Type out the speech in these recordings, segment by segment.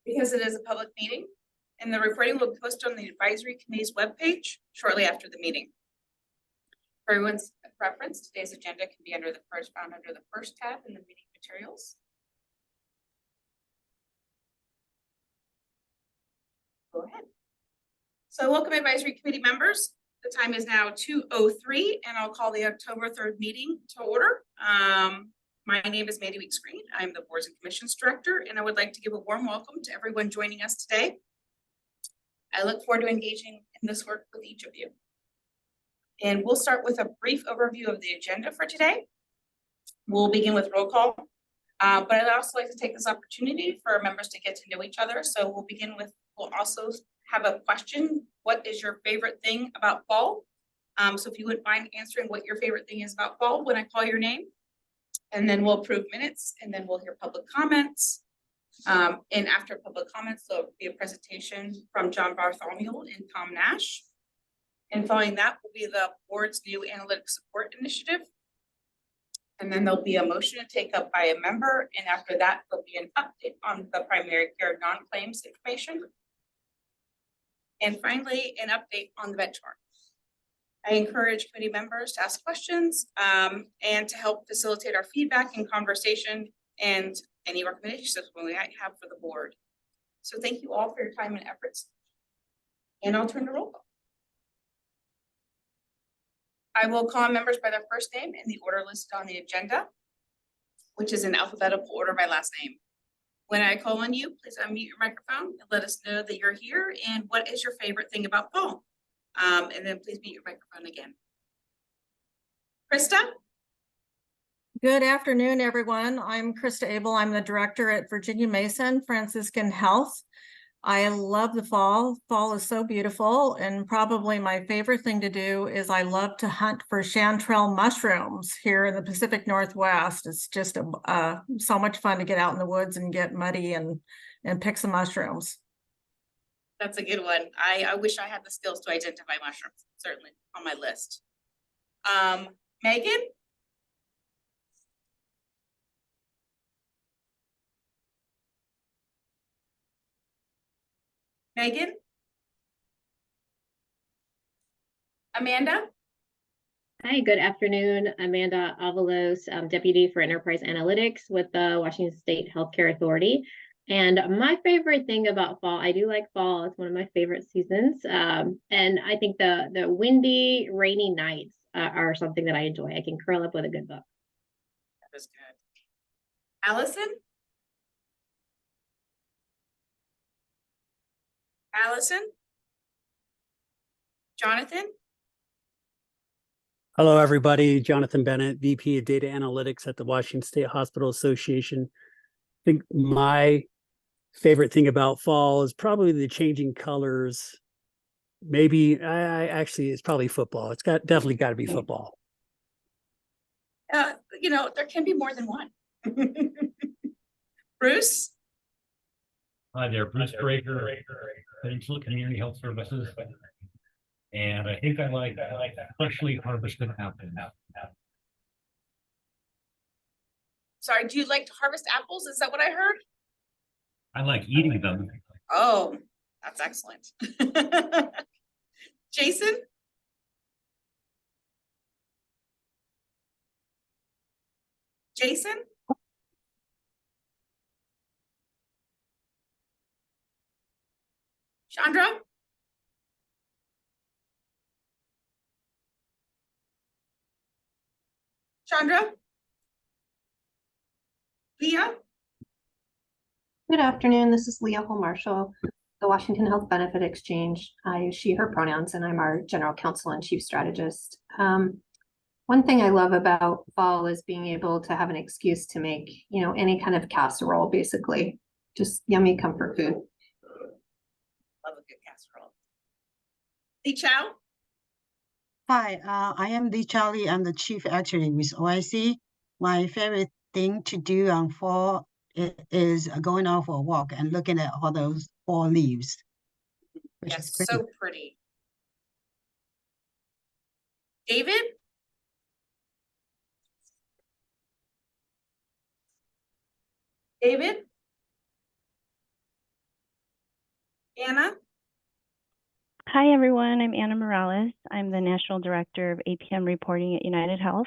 Because it is a public meeting, and the recording will be posted on the advisory committee's webpage shortly after the meeting. For everyone's preference, today's agenda can be found under the first tab in the meeting materials. Go ahead. So welcome advisory committee members. The time is now 2:03 and I'll call the October 3rd meeting to order. My name is Mandy Weeks Green. I'm the Boards and Commissions Director, and I would like to give a warm welcome to everyone joining us today. I look forward to engaging in this work with each of you. And we'll start with a brief overview of the agenda for today. We'll begin with roll call, but I'd also like to take this opportunity for members to get to know each other. So we'll also have a question. What is your favorite thing about fall? So if you wouldn't mind answering what your favorite thing is about fall when I call your name. And then we'll approve minutes, and then we'll hear public comments. And after public comments, there'll be a presentation from John Bartholomew and Tom Nash. And following that will be the board's new analytic support initiative. And then there'll be a motion to take up by a member. And after that, there'll be an update on the primary care non-claims information. And finally, an update on the benchmark. I encourage committee members to ask questions and to help facilitate our feedback and conversation and any recommendations that we might have for the board. So thank you all for your time and efforts. And I'll turn to roll call. I will call members by their first name in the order listed on the agenda, which is in alphabetical order by last name. When I call on you, please unmute your microphone and let us know that you're here and what is your favorite thing about fall. And then please mute your microphone again. Krista? Good afternoon, everyone. I'm Krista Abel. I'm the director at Virginia Mason Franciscan Health. I love the fall. Fall is so beautiful, and probably my favorite thing to do is I love to hunt for chanterelle mushrooms here in the Pacific Northwest. It's just so much fun to get out in the woods and get muddy and pick some mushrooms. That's a good one. I wish I had the skills to identify mushrooms, certainly on my list. Megan? Megan? Amanda? Hi, good afternoon. Amanda Avalos, Deputy for Enterprise Analytics with the Washington State Healthcare Authority. And my favorite thing about fall, I do like fall. It's one of my favorite seasons. And I think the windy, rainy nights are something that I enjoy. I can curl up with a good book. That is good. Allison? Allison? Jonathan? Hello, everybody. Jonathan Bennett, VP of Data Analytics at the Washington State Hospital Association. I think my favorite thing about fall is probably the changing colors. Maybe actually it's probably football. It's definitely got to be football. You know, there can be more than one. Bruce? Hi there, Bruce Breaker, Peninsula Community Health Services. And I think I like freshly harvested apples. Sorry, do you like to harvest apples? Is that what I heard? I like eating them. Oh, that's excellent. Jason? Jason? Chandra? Chandra? Leah? Good afternoon. This is Leah Hull-Marshall, the Washington Health Benefit Exchange. I use she, her pronouns, and I'm our general counsel and chief strategist. One thing I love about fall is being able to have an excuse to make, any kind of casserole, basically. Just yummy comfort food. Love a good casserole. Li Chao? Hi, I am Li Charlie. I'm the chief actuary with OIC. My favorite thing to do on fall is going out for a walk and looking at all those fall leaves. Yes, so pretty. David? David? Hi, everyone. I'm Anna Morales. I'm the National Director of APM Reporting at United Health.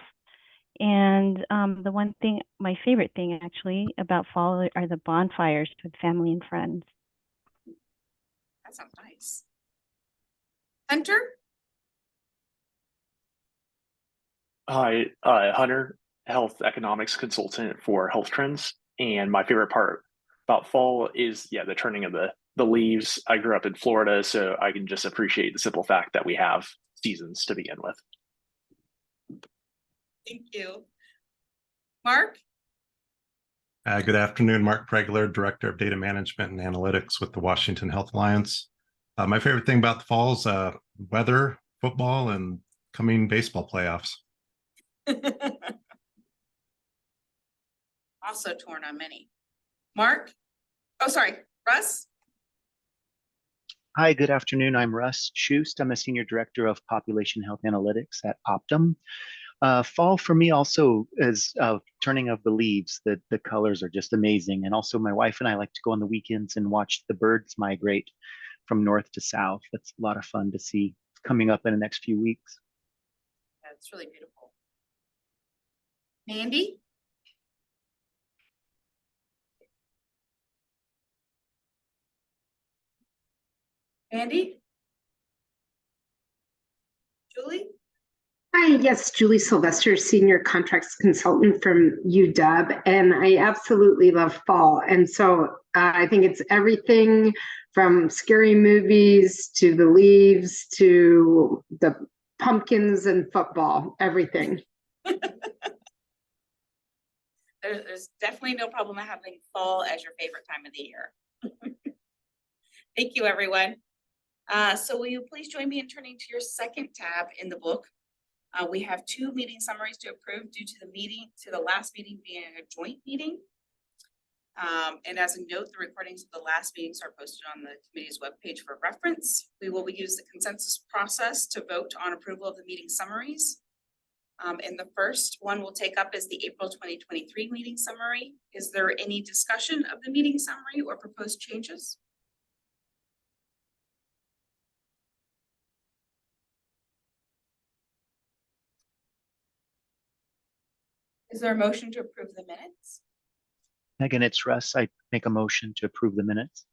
And the one thing, my favorite thing actually about fall are the bonfires with family and friends. That sounds nice. Hunter? Hi, Hunter, health economics consultant for Health Trends. And my favorite part about fall is, yeah, the turning of the leaves. I grew up in Florida, so I can just appreciate the simple fact that we have seasons to begin with. Thank you. Mark? Good afternoon, Mark Pregler, Director of Data Management and Analytics with the Washington Health Alliance. My favorite thing about the fall is weather, football, and coming baseball playoffs. Also torn on many. Mark? Oh, sorry, Russ? Hi, good afternoon. I'm Russ Schust. I'm a Senior Director of Population Health Analytics at Optum. Fall for me also is turning of the leaves. The colors are just amazing. And also my wife and I like to go on the weekends and watch the birds migrate from north to south. That's a lot of fun to see coming up in the next few weeks. That's really beautiful. Mandy? Mandy? Julie? Hi, yes, Julie Sylvester, Senior Contracts Consultant from UW, and I absolutely love fall. And so I think it's everything from scary movies to the leaves to the pumpkins and football, everything. There's definitely no problem having fall as your favorite time of the year. Thank you, everyone. So will you please join me in turning to your second tab in the book? We have 2 meeting summaries to approve due to the last meeting being a joint meeting. And as a note, the recordings of the last meetings are posted on the committee's webpage for reference. We will use the consensus process to vote on approval of the meeting summaries. And the first one we'll take up is the April 2023 meeting summary. Is there any discussion of the meeting summary or proposed changes? Is there a motion to approve the minutes? Megan, it's Russ. I make a motion to approve the minutes.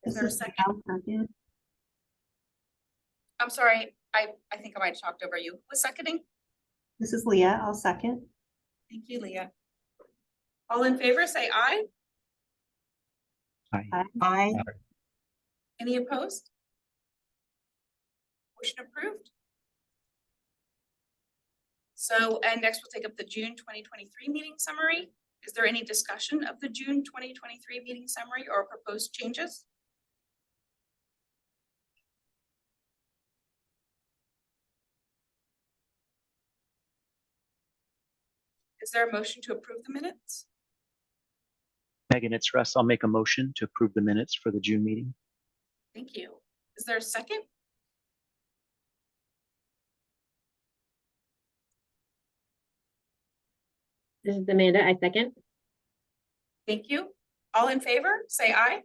Is there a second? I'm sorry, I think I might have talked over you. Who's seconding? This is Leah. I'll second. Thank you, Leah. All in favor, say aye. Aye. Aye. Any opposed? Motion approved. So, and next we'll take up the June 2023 meeting summary. Is there any discussion of the June 2023 meeting summary or proposed changes? Is there a motion to approve the minutes? Megan, it's Russ. I'll make a motion to approve the minutes for the June meeting. Thank you. Is there a second? This is Amanda. I second. Thank you. All in favor, say aye.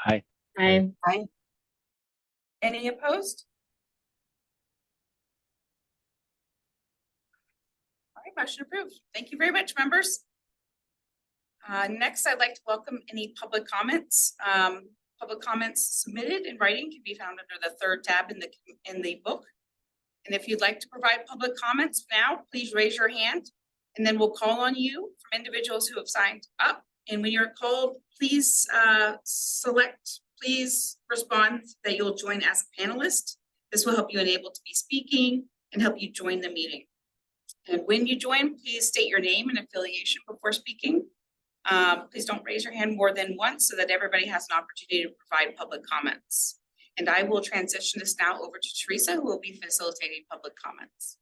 Aye. Aye. Aye. Any opposed? All right, motion approved. Thank you very much, members. Next, I'd like to welcome any public comments. Public comments submitted in writing can be found under the 3rd tab in the book. And if you'd like to provide public comments now, please raise your hand, and then we'll call on you from individuals who have signed up. And when you're called, please please respond that you'll join as a panelist. This will help you enable to be speaking and help you join the meeting. And when you join, please state your name and affiliation before speaking. Please don't raise your hand more than once so that everybody has an opportunity to provide public comments. And I will transition this now over to Teresa, who will be facilitating public comments.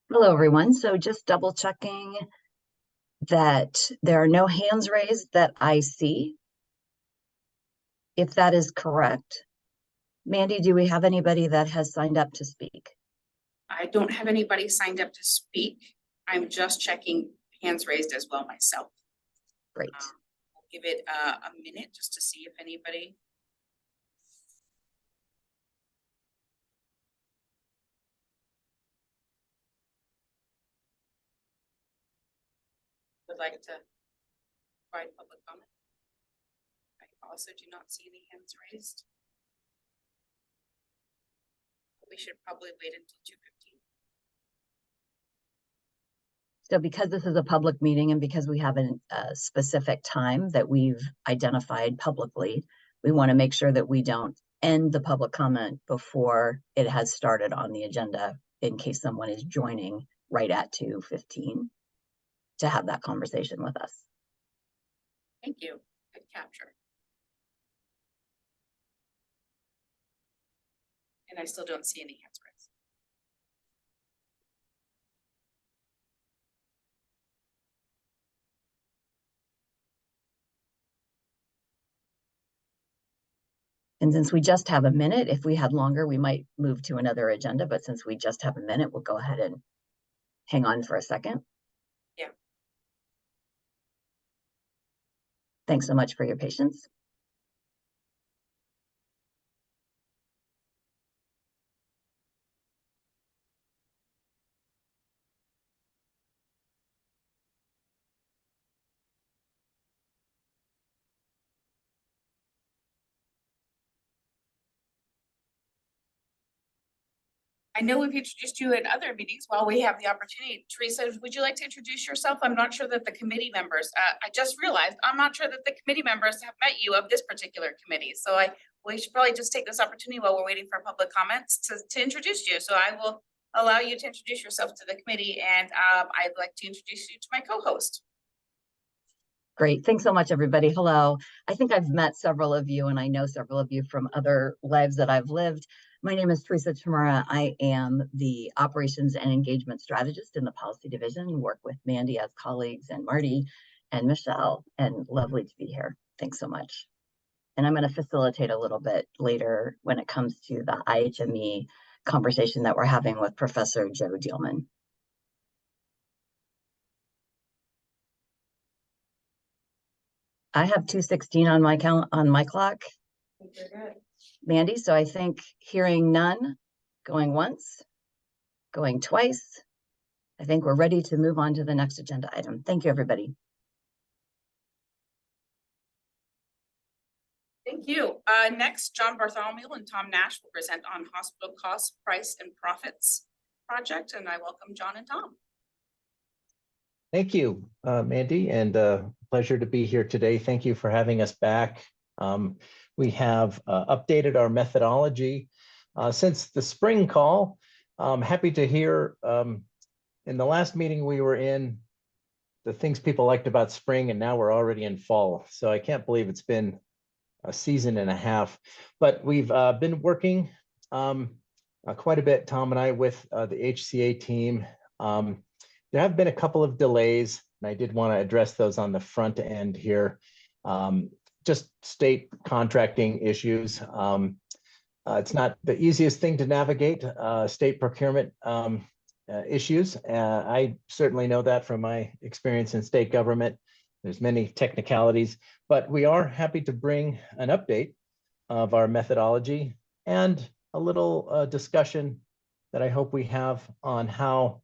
Hello, everyone. So just double checking that there are no hands raised that I see. If that is correct. Mandy, do we have anybody that has signed up to speak? I don't have anybody signed up to speak. I'm just checking hands raised as well myself. Great. Give it a minute just to see if anybody. Would like to provide public comment. I also do not see any hands raised. We should probably wait until 2:15. So because this is a public meeting and because we have a specific time that we've identified publicly, we want to make sure that we don't end the public comment before it has started on the agenda in case someone is joining right at 2:15 to have that conversation with us. Thank you. Good capture. And I still don't see any hands raised. And since we just have a minute, if we had longer, we might move to another agenda, but since we just have a minute, we'll go ahead and hang on for a second. Yeah. Thanks so much for your patience. I know we've introduced you in other meetings while we have the opportunity. Teresa, would you like to introduce yourself? I'm not sure that the committee members, I just realized, I'm not sure that the committee members have met you of this particular committee. So we should probably just take this opportunity while we're waiting for public comments to introduce you. So I will allow you to introduce yourself to the committee, and I'd like to introduce you to my co-host. Great. Thanks so much, everybody. Hello. I think I've met several of you, and I know several of you from other lives that I've lived. My name is Teresa Tamura. I am the Operations and Engagement Strategist in the Policy Division, work with Mandy as colleagues and Marty and Michelle, and lovely to be here. Thanks so much. And I'm going to facilitate a little bit later when it comes to the IHME conversation that we're having with Professor Joe Dielman. I have 2:16 on my clock. You're good. Mandy, so I think hearing none, going once, going twice, I think we're ready to move on to the next agenda item. Thank you, everybody. Thank you. Next, John Bartholomew and Tom Nash will present on hospital costs, price, and profits project, and I welcome John and Tom. Thank you, Mandy, and pleasure to be here today. Thank you for having us back. We have updated our methodology since the spring call. I'm happy to hear in the last meeting we were in, the things people liked about spring, and now we're already in fall. So I can't believe it's been a season and a half, but we've been working quite a bit, Tom and I, with the HCA team. There have been a couple of delays, and I did want to address those on the front end here. Just state contracting issues. It's not the easiest thing to navigate, state procurement issues. I certainly know that from my experience in state government. There's many technicalities, but we are happy to bring an update of our methodology and a little discussion that I hope we have on how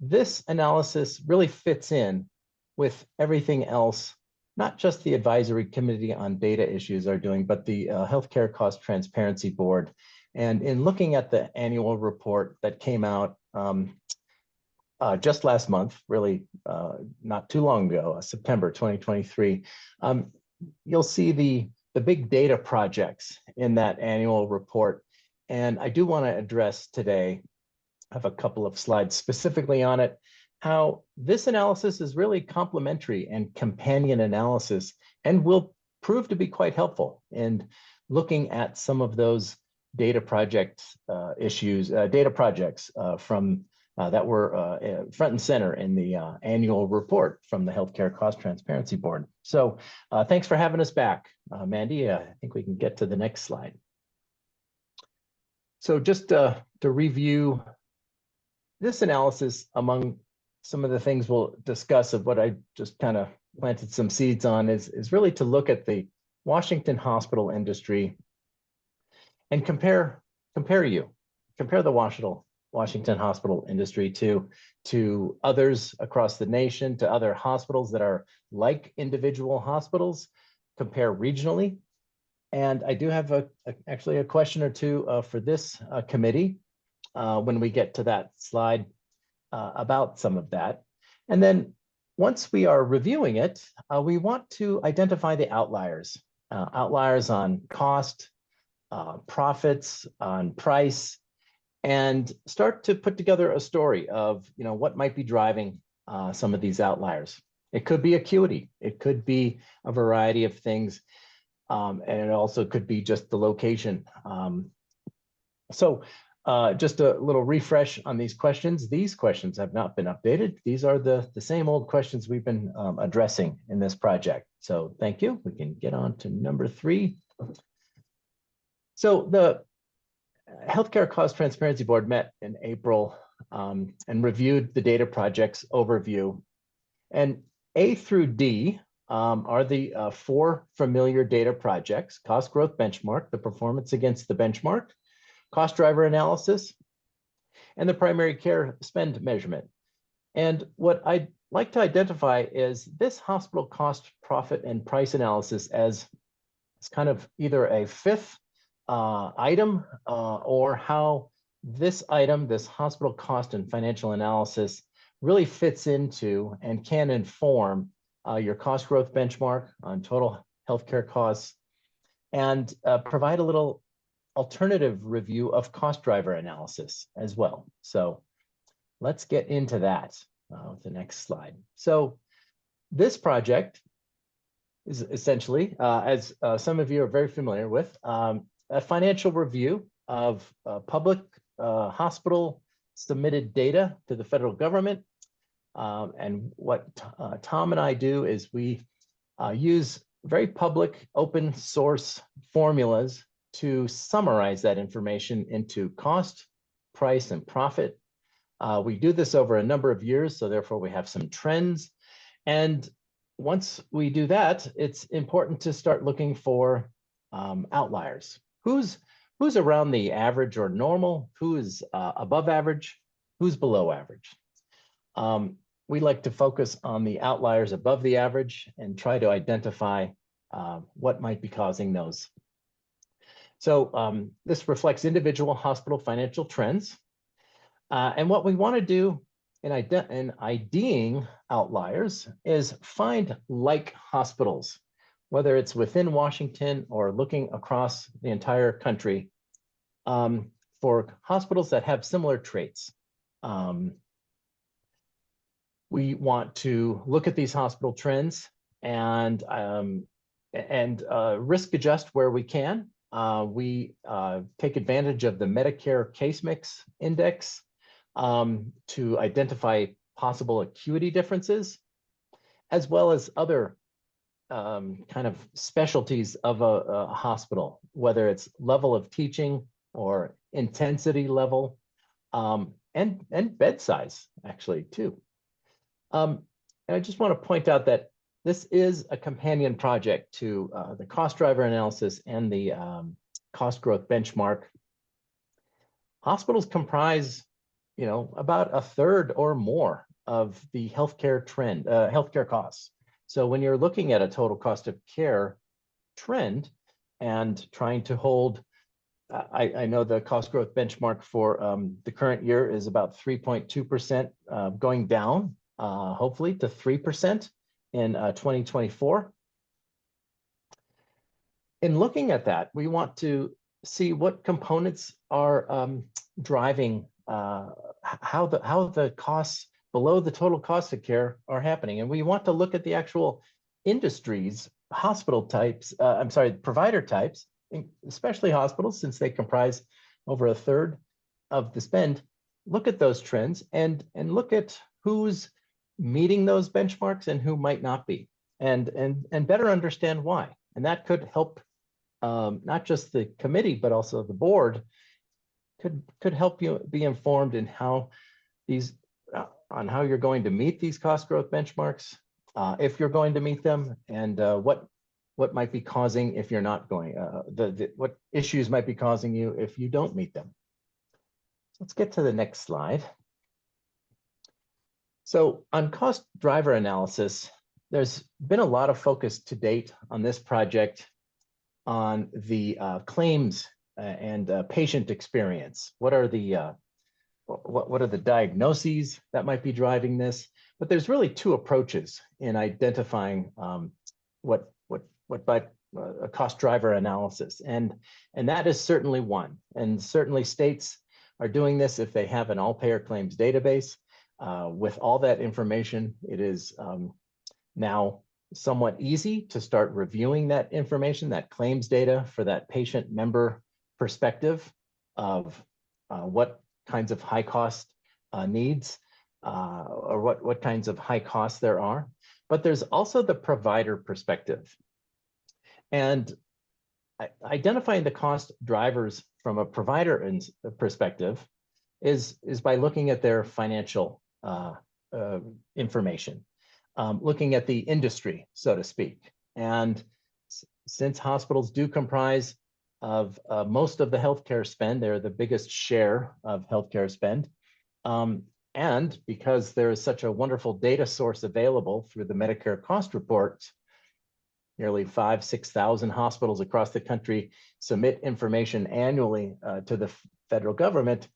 this analysis really fits in with everything else, not just the Advisory Committee on Data Issues are doing, but the Healthcare Cost Transparency Board. And in looking at the annual report that came out just last month, really not too long ago, September 2023, you'll see the big data projects in that annual report. And I do want to address today, I have a couple of slides specifically on it, how this analysis is really complementary and companion analysis and will prove to be quite helpful in looking at some of those data projects data projects from that were front and center in the annual report from the Healthcare Cost Transparency Board. So thanks for having us back, Mandy. I think we can get to the next slide. So just to review this analysis, among some of the things we'll discuss of what I just kind of planted some seeds on is really to look at the Washington hospital industry and compare the Washington hospital industry to others across the nation, to other hospitals that are like individual hospitals, compare regionally. And I do have actually a question or two for this committee when we get to that slide about some of that. And then once we are reviewing it, we want to identify the outliers on cost, profits, on price, and start to put together a story of what might be driving some of these outliers. It could be acuity, it could be a variety of things, and it also could be just the location. So just a little refresh on these questions. These questions have not been updated. These are the same old questions we've been addressing in this project. So thank you. We can get on to number 3. So the Healthcare Cost Transparency Board met in April and reviewed the data projects overview. And A through D are the 4 familiar data projects: cost growth benchmark, the performance against the benchmark, cost driver analysis, and the primary care spend measurement. And what I'd like to identify is this hospital cost, profit, and price analysis as it's kind of either a 5th item or how this item, this hospital cost and financial analysis, really fits into and can inform your cost growth benchmark on total healthcare costs, and provide a little alternative review of cost driver analysis as well. So let's get into that with the next slide. So this project is essentially, as some of you are very familiar with, a financial review of public hospital submitted data to the federal government. And what Tom and I do is we use very public open source formulas to summarize that information into cost, price, and profit. We do this over a number of years, so therefore we have some trends. And once we do that, it's important to start looking for outliers. Who's around the average or normal? Who is above average? Who's below average? We like to focus on the outliers above the average and try to identify what might be causing those. So this reflects individual hospital financial trends. And what we want to do in IDing outliers is find like hospitals, whether it's within Washington or looking across the entire country, for hospitals that have similar traits. We want to look at these hospital trends and risk adjust where we can. We take advantage of the Medicare Case Mix Index to identify possible acuity differences, as well as other kind of specialties of a hospital, whether it's level of teaching or intensity level, and bed size, actually, too. And I just want to point out that this is a companion project to the cost driver analysis and the cost growth benchmark. Hospitals comprise, about a third or more of the healthcare trend, healthcare costs. So when you're looking at a total cost of care trend and trying to hold, I know the cost growth benchmark for the current year is about 3.2%, going down, hopefully to 3% in 2024. In looking at that, we want to see what components are driving how the costs below the total cost of care are happening. And we want to look at the actual industries, hospital types, provider types, especially hospitals, since they comprise over a third of the spend. Look at those trends and look at who's meeting those benchmarks and who might not be, and better understand why. And that could help not just the committee, but also the board could help you be informed in how these on how you're going to meet these cost growth benchmarks if you're going to meet them, and what might be causing if you're not going, what issues might be causing you if you don't meet them. Let's get to the next slide. So on cost driver analysis, there's been a lot of focus to date on this project on the claims and patient experience. What are the diagnoses that might be driving this? But there's really two approaches in identifying what by a cost driver analysis, and that is certainly one. And certainly states are doing this if they have an all-payer claims database. With all that information, it is now somewhat easy to start reviewing that information, that claims data, for that patient member perspective of what kinds of high cost needs or what kinds of high costs there are. But there's also the provider perspective. And identifying the cost drivers from a provider perspective is by looking at their financial information, looking at the industry, so to speak. And since hospitals do comprise of most of the healthcare spend, they're the biggest share of healthcare spend. And because there is such a wonderful data source available through the Medicare cost reports, nearly 6,000 hospitals across the country submit information annually to the federal government.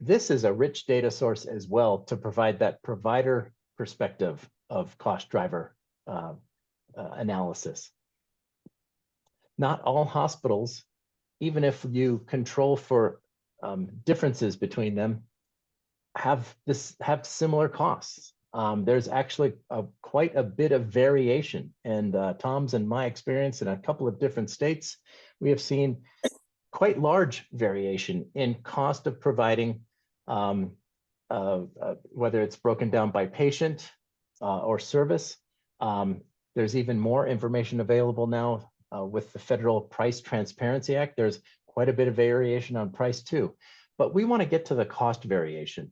This is a rich data source as well to provide that provider perspective of cost driver analysis. Not all hospitals, even if you control for differences between them, have similar costs. There's actually quite a bit of variation, and Tom's and my experience in a couple of different states, we have seen quite large variation in cost of providing, whether it's broken down by patient or service. There's even more information available now with the Federal Price Transparency Act. There's quite a bit of variation on price too, but we want to get to the cost variation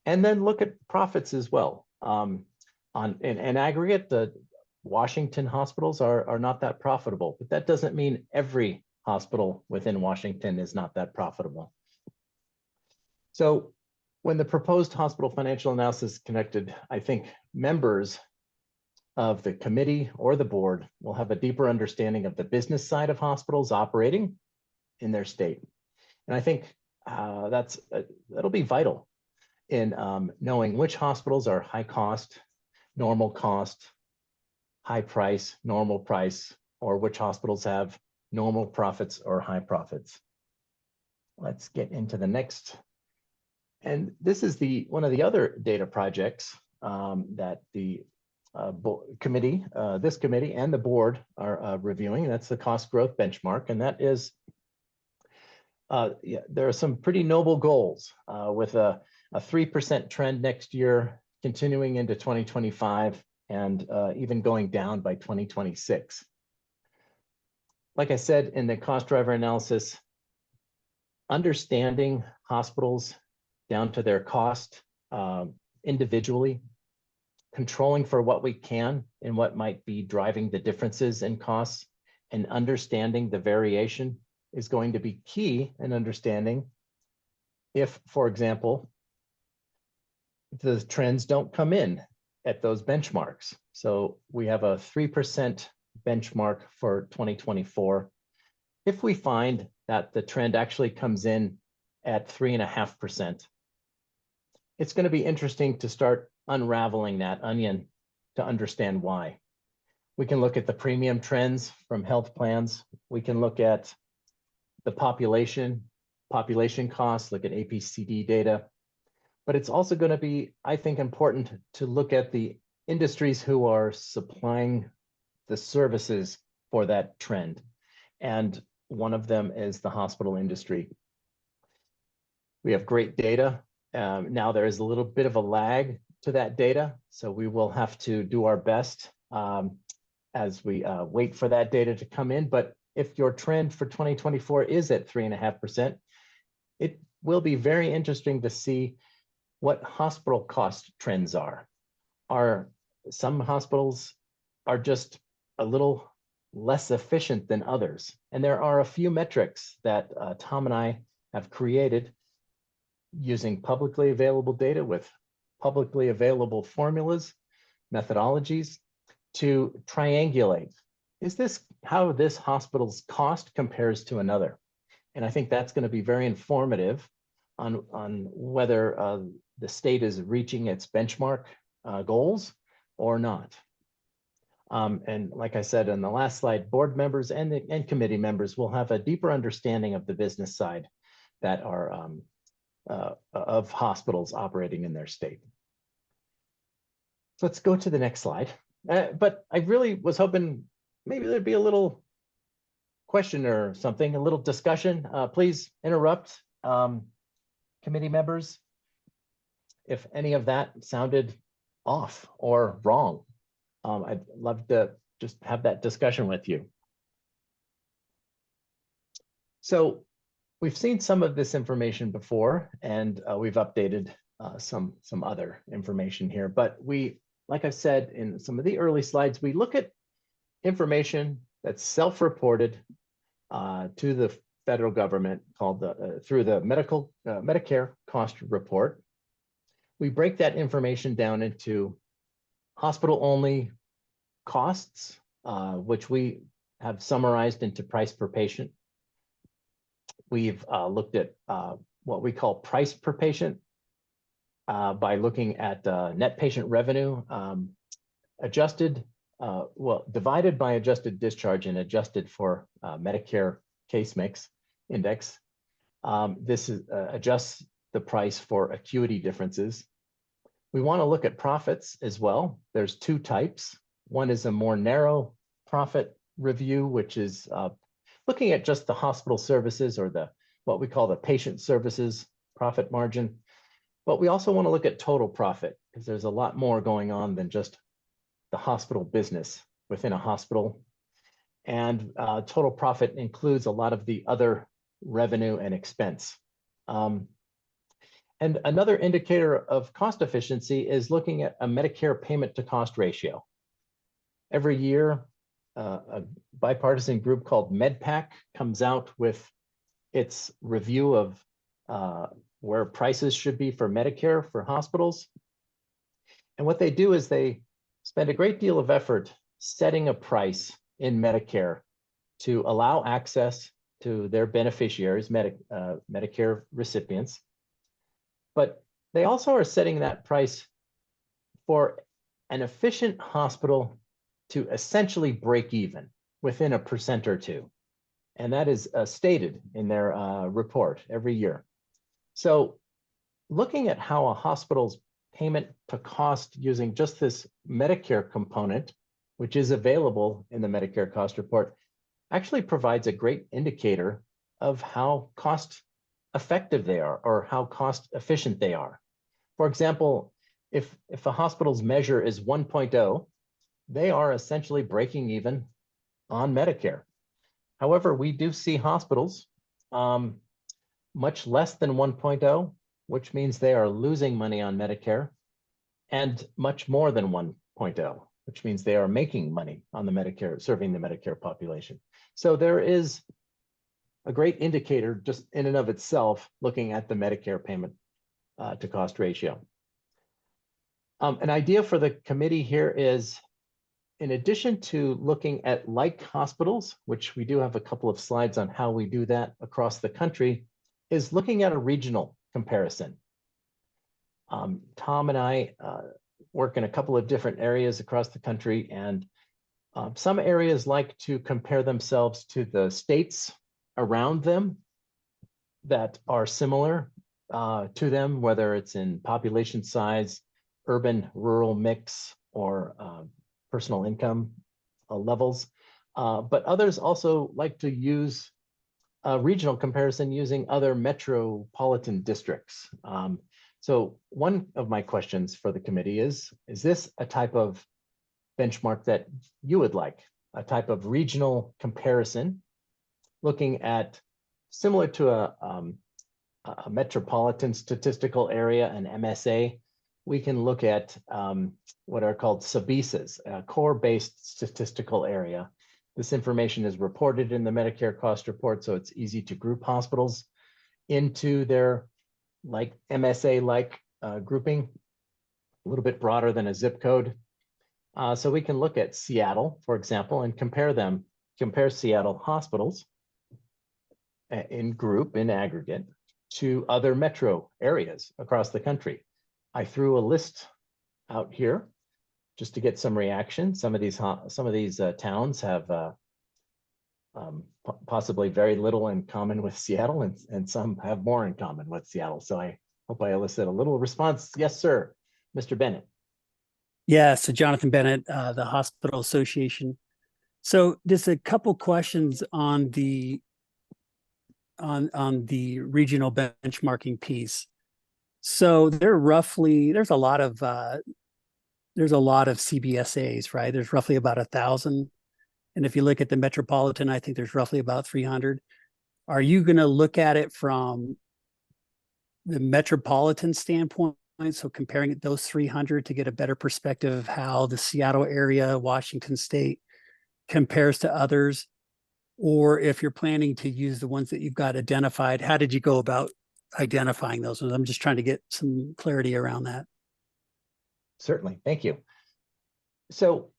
and then look at profits as well. In aggregate, the Washington hospitals are not that profitable, but that doesn't mean every hospital within Washington is not that profitable. So when the proposed hospital financial analysis is conducted, I think members of the committee or the board will have a deeper understanding of the business side of hospitals operating in their state. And I think that'll be vital in knowing which hospitals are high cost, normal cost, high price, normal price, or which hospitals have normal profits or high profits. Let's get into the next. And this is one of the other data projects that the committee, this committee and the board are reviewing. That's the cost growth benchmark. And that is, there are some pretty noble goals with a 3% trend next year, continuing into 2025, and even going down by 2026. Like I said, in the cost driver analysis, understanding hospitals down to their cost individually, controlling for what we can and what might be driving the differences in costs, and understanding the variation is going to be key in understanding if, for example, the trends don't come in at those benchmarks. So we have a 3% benchmark for 2024. If we find that the trend actually comes in at 3.5%, it's going to be interesting to start unraveling that onion to understand why. We can look at the premium trends from health plans. We can look at the population costs, look at APCD data. But it's also going to be, I think, important to look at the industries who are supplying the services for that trend. And one of them is the hospital industry. We have great data. Now there is a little bit of a lag to that data, so we will have to do our best as we wait for that data to come in. But if your trend for 2024 is at 3.5%, it will be very interesting to see what hospital cost trends are. Are some hospitals are just a little less efficient than others. And there are a few metrics that Tom and I have created using publicly available data with publicly available formulas, methodologies to triangulate. Is this how this hospital's cost compares to another? And I think that's going to be very informative on whether the state is reaching its benchmark goals or not. And like I said in the last slide, board members and committee members will have a deeper understanding of the business side that are of hospitals operating in their state. So let's go to the next slide. But I really was hoping maybe there'd be a little question or something, a little discussion. Please interrupt committee members if any of that sounded off or wrong. I'd love to just have that discussion with you. So we've seen some of this information before, and we've updated some other information here. But we, like I said in some of the early slides, we look at information that's self-reported to the federal government called through the Medicare cost report. We break that information down into hospital-only costs, which we have summarized into price per patient. We've looked at what we call price per patient by looking at net patient revenue, adjusted, divided by adjusted discharge and adjusted for Medicare case mix index. This adjusts the price for acuity differences. We want to look at profits as well. There's two types. One is a more narrow profit review, which is looking at just the hospital services or what we call the patient services profit margin. But we also want to look at total profit because there's a lot more going on than just the hospital business within a hospital. And total profit includes a lot of the other revenue and expense. And another indicator of cost efficiency is looking at a Medicare payment to cost ratio. Every year, a bipartisan group called MedPAC comes out with its review of where prices should be for Medicare for hospitals. And what they do is they spend a great deal of effort setting a price in Medicare to allow access to their beneficiaries, Medicare recipients. But they also are setting that price for an efficient hospital to essentially break even within 1% or 2%. And that is stated in their report every year. So looking at how a hospital's payment to cost using just this Medicare component, which is available in the Medicare cost report, actually provides a great indicator of how cost effective they are or how cost efficient they are. For example, if a hospital's measure is 1.0, they are essentially breaking even on Medicare. However, we do see hospitals much less than 1.0, which means they are losing money on Medicare, and much more than 1.0, which means they are making money on the Medicare, serving the Medicare population. So there is a great indicator just in and of itself, looking at the Medicare payment to cost ratio. An idea for the committee here is, in addition to looking at like hospitals, which we do have a couple of slides on how we do that across the country, is looking at a regional comparison. Tom and I work in a couple of different areas across the country, and some areas like to compare themselves to the states around them that are similar to them, whether it's in population size, urban, rural mix, or personal income levels. But others also like to use a regional comparison using other metropolitan districts. So one of my questions for the committee is this a type of benchmark that you would like, a type of regional comparison, looking at similar to a metropolitan statistical area, an MSA, we can look at what are called CBISAs, a core-based statistical area. This information is reported in the Medicare cost report, so it's easy to group hospitals into their like MSA-like grouping, a little bit broader than a zip code. So we can look at Seattle, for example, and compare Seattle hospitals in group, in aggregate, to other metro areas across the country. I threw a list out here just to get some reaction. Some of these towns have possibly very little in common with Seattle, and some have more in common with Seattle. So I hope I elicit a little response. Yes, sir, Mr. Bennett. Yeah, so Jonathan Bennett, the Hospital Association. So just a couple questions on the regional benchmarking piece. So there's a lot of CBSAs, right? There's roughly about 1,000. And if you look at the metropolitan, I think there's roughly about 300. Are you going to look at it from the metropolitan standpoint? So comparing those 300 to get a better perspective of how the Seattle area, Washington State compares to others, or if you're planning to use the ones that you've got identified, how did you go about identifying those? I'm just trying to get some clarity around that. Certainly, thank you. So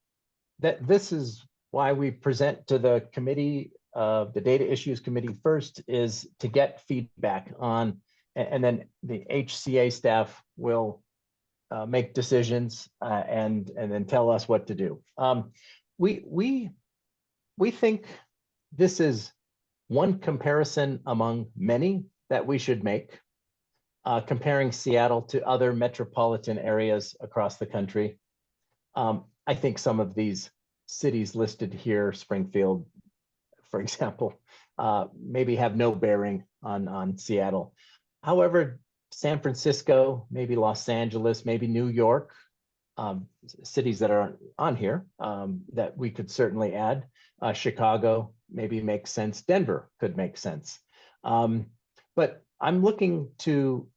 this is why we present to the committee, the Data Issues Committee first, is to get feedback on, and then the HCA staff will make decisions and then tell us what to do. We think this is one comparison among many that we should make, comparing Seattle to other metropolitan areas across the country. I think some of these cities listed here, Springfield, for example, maybe have no bearing on Seattle. However, San Francisco, maybe Los Angeles, maybe New York, cities that are on here that we could certainly add. Chicago maybe makes sense. Denver could make sense. But I'm looking to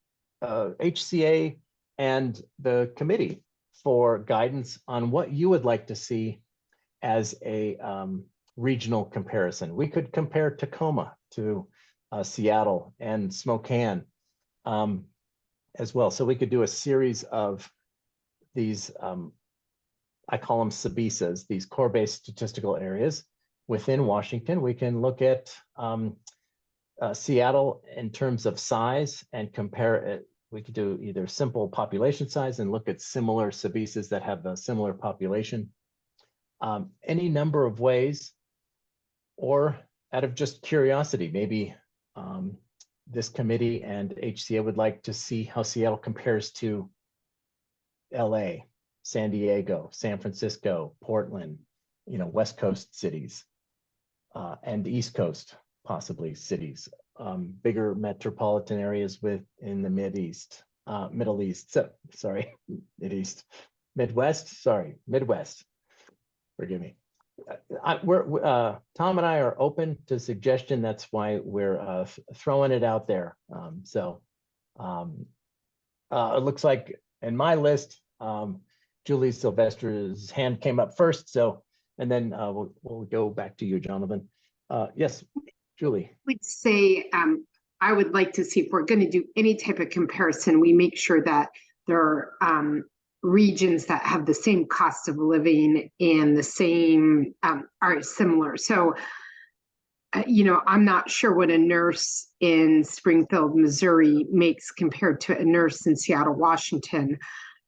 HCA and the committee for guidance on what you would like to see as a regional comparison. We could compare Tacoma to Seattle and Spokane as well. So we could do a series of these, I call them CBISAs, these core-based statistical areas within Washington. We can look at Seattle in terms of size and compare it. We could do either simple population size and look at similar CBISAs that have a similar population. Any number of ways, or out of just curiosity, maybe this committee and HCA would like to see how Seattle compares to LA, San Diego, San Francisco, Portland, West Coast cities, and East Coast possibly cities, bigger metropolitan areas in the Middle East, Midwest. Forgive me. Tom and I are open to suggestion. That's why we're throwing it out there. It looks like in my list, Julie Sylvester's hand came up first. So, and then we'll go back to you, Jonathan. Yes, Julie. I would say I would like to see, if we're going to do any type of comparison, we make sure that there are regions that have the same cost of living and the same are similar. So, I'm not sure what a nurse in Springfield, Missouri makes compared to a nurse in Seattle, Washington.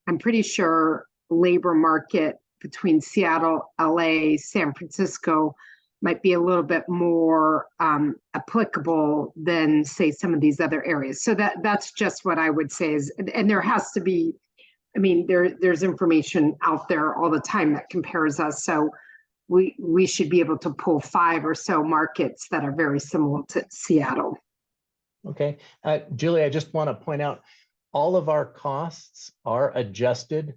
I'm pretty sure labor market between Seattle, LA, San Francisco might be a little bit more applicable than, say, some of these other areas. So that's just what I would say is, and there has to be, there's information out there all the time that compares us. So we should be able to pull 5 or so markets that are very similar to Seattle. Okay, Julie, I just want to point out, all of our costs are adjusted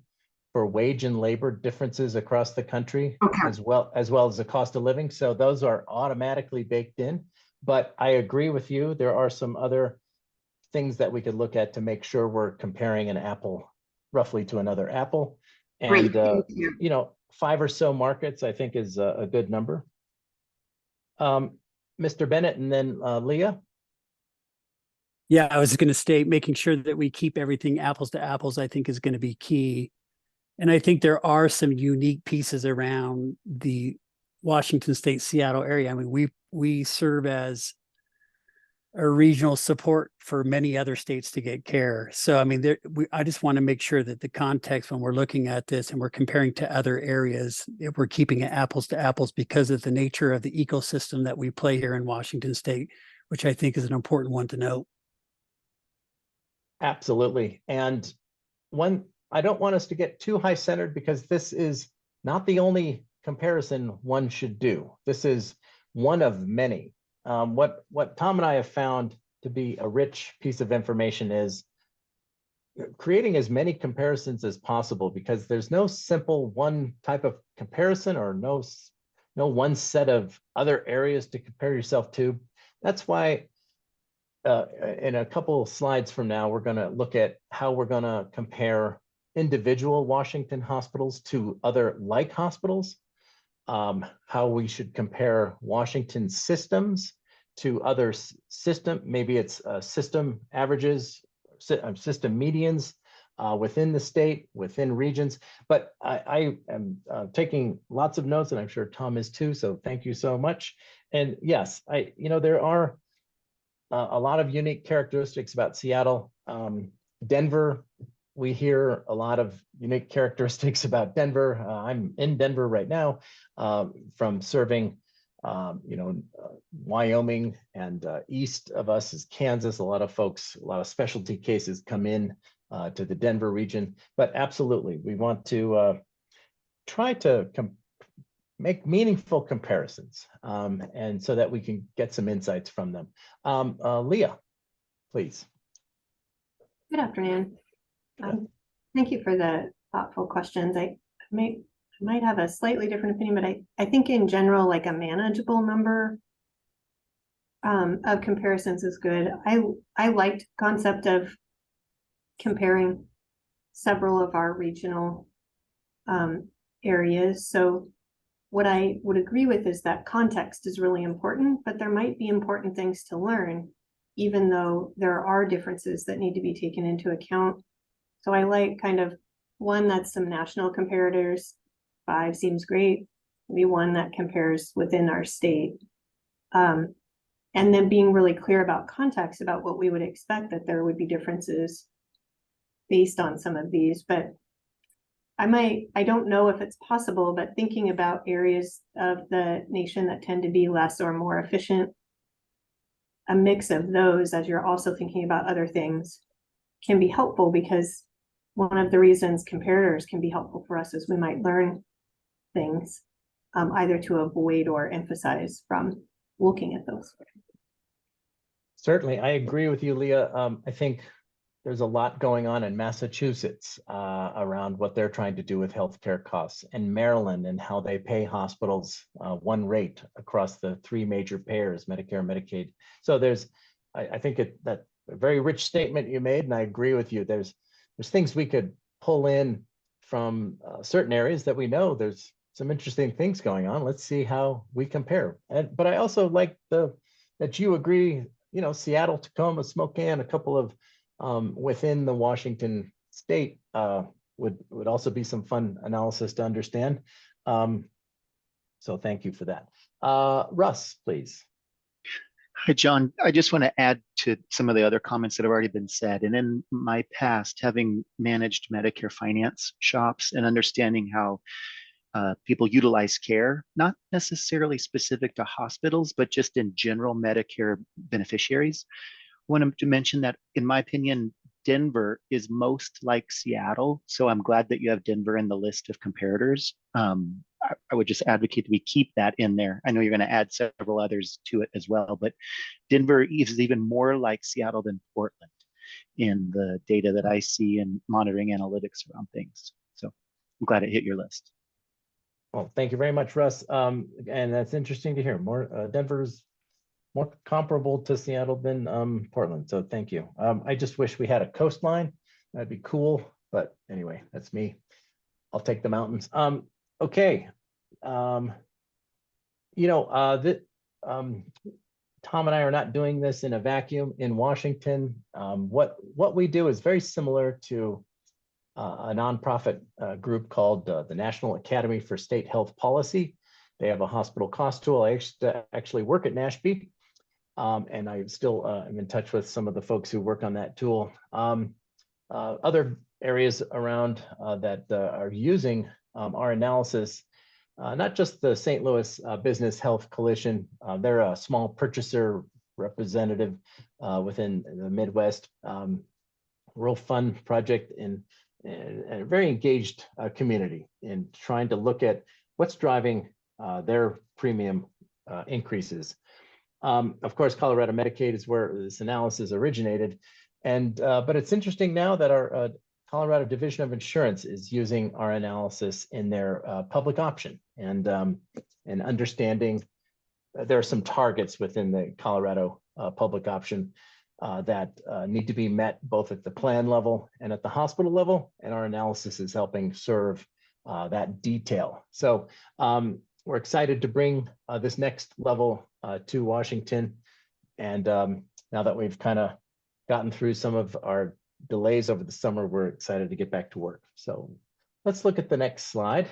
for wage and labor differences across the country, okay, as well as the cost of living. So those are automatically baked in. But I agree with you. There are some other things that we could look at to make sure we're comparing an apple roughly to another apple. Great, And, thank you. 5 or so markets, I think is a good number. Mr. Bennett and then Leah. Yeah, I was going to state making sure that we keep everything apples to apples, I think is going to be key. And I think there are some unique pieces around the Washington State, Seattle area. I mean, we serve as a regional support for many other states to get care. So, I mean, I just want to make sure that the context when we're looking at this and we're comparing to other areas, if we're keeping it apples to apples because of the nature of the ecosystem that we play here in Washington State, which I think is an important one to note. Absolutely. And I don't want us to get too high centered because this is not the only comparison one should do. This is one of many. What Tom and I have found to be a rich piece of information is creating as many comparisons as possible, because there's no simple one type of comparison or no one set of other areas to compare yourself to. That's why in a couple slides from now, we're going to look at how we're going to compare individual Washington hospitals to other like hospitals, how we should compare Washington systems to other maybe it's system averages, system medians within the state, within regions. But I am taking lots of notes, and I'm sure Tom is too, so thank you so much. And yes, there are a lot of unique characteristics about Seattle. Denver, we hear a lot of unique characteristics about Denver. I'm in Denver right now from serving, Wyoming, and east of us is Kansas. A lot of specialty cases come in to the Denver region. But absolutely, we want to try to make meaningful comparisons, and so that we can get some insights from them. Leah, please. Good afternoon. Thank you for the thoughtful questions. I might have a slightly different opinion, but I think in general, like a manageable number of comparisons is good. I liked concept of comparing several of our regional areas. So what I would agree with is that context is really important, but there might be important things to learn, even though there are differences that need to be taken into account. So I like kind of one that's some national comparators. 5 seems great. Maybe one that compares within our state. And then being really clear about context, about what we would expect, that there would be differences based on some of these. But I don't know if it's possible, but thinking about areas of the nation that tend to be less or more efficient, a mix of those as you're also thinking about other things can be helpful, because one of the reasons comparators can be helpful for us is we might learn things either to avoid or emphasize from looking at those. Certainly, I agree with you, Leah. I think there's a lot going on in Massachusetts around what they're trying to do with healthcare costs, and Maryland and how they pay hospitals one rate across the 3 major payers, Medicare, Medicaid. So I think that a very rich statement you made, and I agree with you. There's things we could pull in from certain areas that we know there's some interesting things going on. Let's see how we compare. But I also like that you agree, Seattle, Tacoma, Spokane, a couple of within the Washington state would also be some fun analysis to understand. So thank you for that. Russ, please. Hi, John. I just want to add to some of the other comments that have already been said. And in my past, having managed Medicare finance shops and understanding how people utilize care, not necessarily specific to hospitals, but just in general Medicare beneficiaries, I wanted to mention that, in my opinion, Denver is most like Seattle. So I'm glad that you have Denver in the list of comparators. I would just advocate that we keep that in there. I know you're going to add several others to it as well, but Denver is even more like Seattle than Portland in the data that I see and monitoring analytics around things. So I'm glad it hit your list. Well, thank you very much, Russ. And that's interesting to hear. Denver's more comparable to Seattle than Portland. So thank you. I just wish we had a coastline. That'd be cool but anyway, that's me. I'll take the mountains. Okay. You know, Tom and I are not doing this in a vacuum in Washington. What we do is very similar to a nonprofit group called the National Academy for State Health Policy. They have a hospital cost tool. I actually work at NASHP, and I still am in touch with some of the folks who work on that tool. Other areas around that are using our analysis, not just the St. Louis Business Health Coalition. They're a small purchaser representative within the Midwest. Real fun project and a very engaged community in trying to look at what's driving their premium increases. Of course, Colorado Medicaid is where this analysis originated. And but it's interesting now that our Colorado Division of Insurance is using our analysis in their public option and understanding there are some targets within the Colorado public option that need to be met both at the plan level and at the hospital level. And our analysis is helping serve that detail. So we're excited to bring this next level to Washington. And now that we've kind of gotten through some of our delays over the summer, we're excited to get back to work. So let's look at the next slide.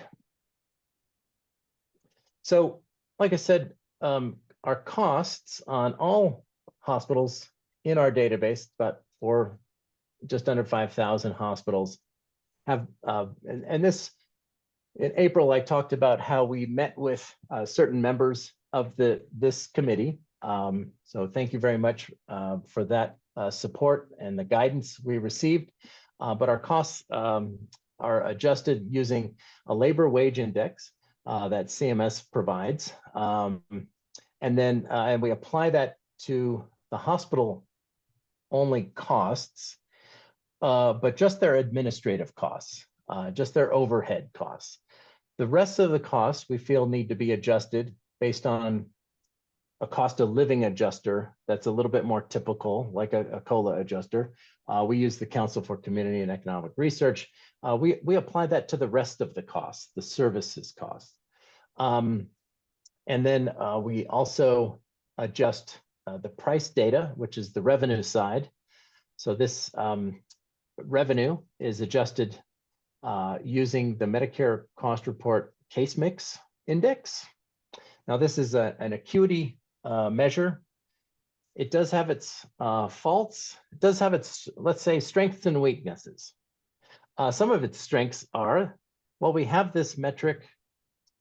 So like I said, our costs on all hospitals in our database, but for just under 5,000 hospitals have, and this, in April, I talked about how we met with certain members of this committee. So thank you very much for that support and the guidance we received. But our costs are adjusted using a labor wage index that CMS provides. And then and we apply that to the hospital only costs, but just their administrative costs, just their overhead costs. The rest of the costs we feel need to be adjusted based on a cost of living adjuster that's a little bit more typical, like a COLA adjuster. We use the Council for Community and Economic Research. We apply that to the rest of the costs, the services costs. And then we also adjust the price data, which is the revenue side. So this revenue is adjusted using the Medicare Cost Report Case Mix Index. Now this is an acuity measure. It does have its faults. It does have its, let's say, strengths and weaknesses. Some of its strengths are, well, we have this metric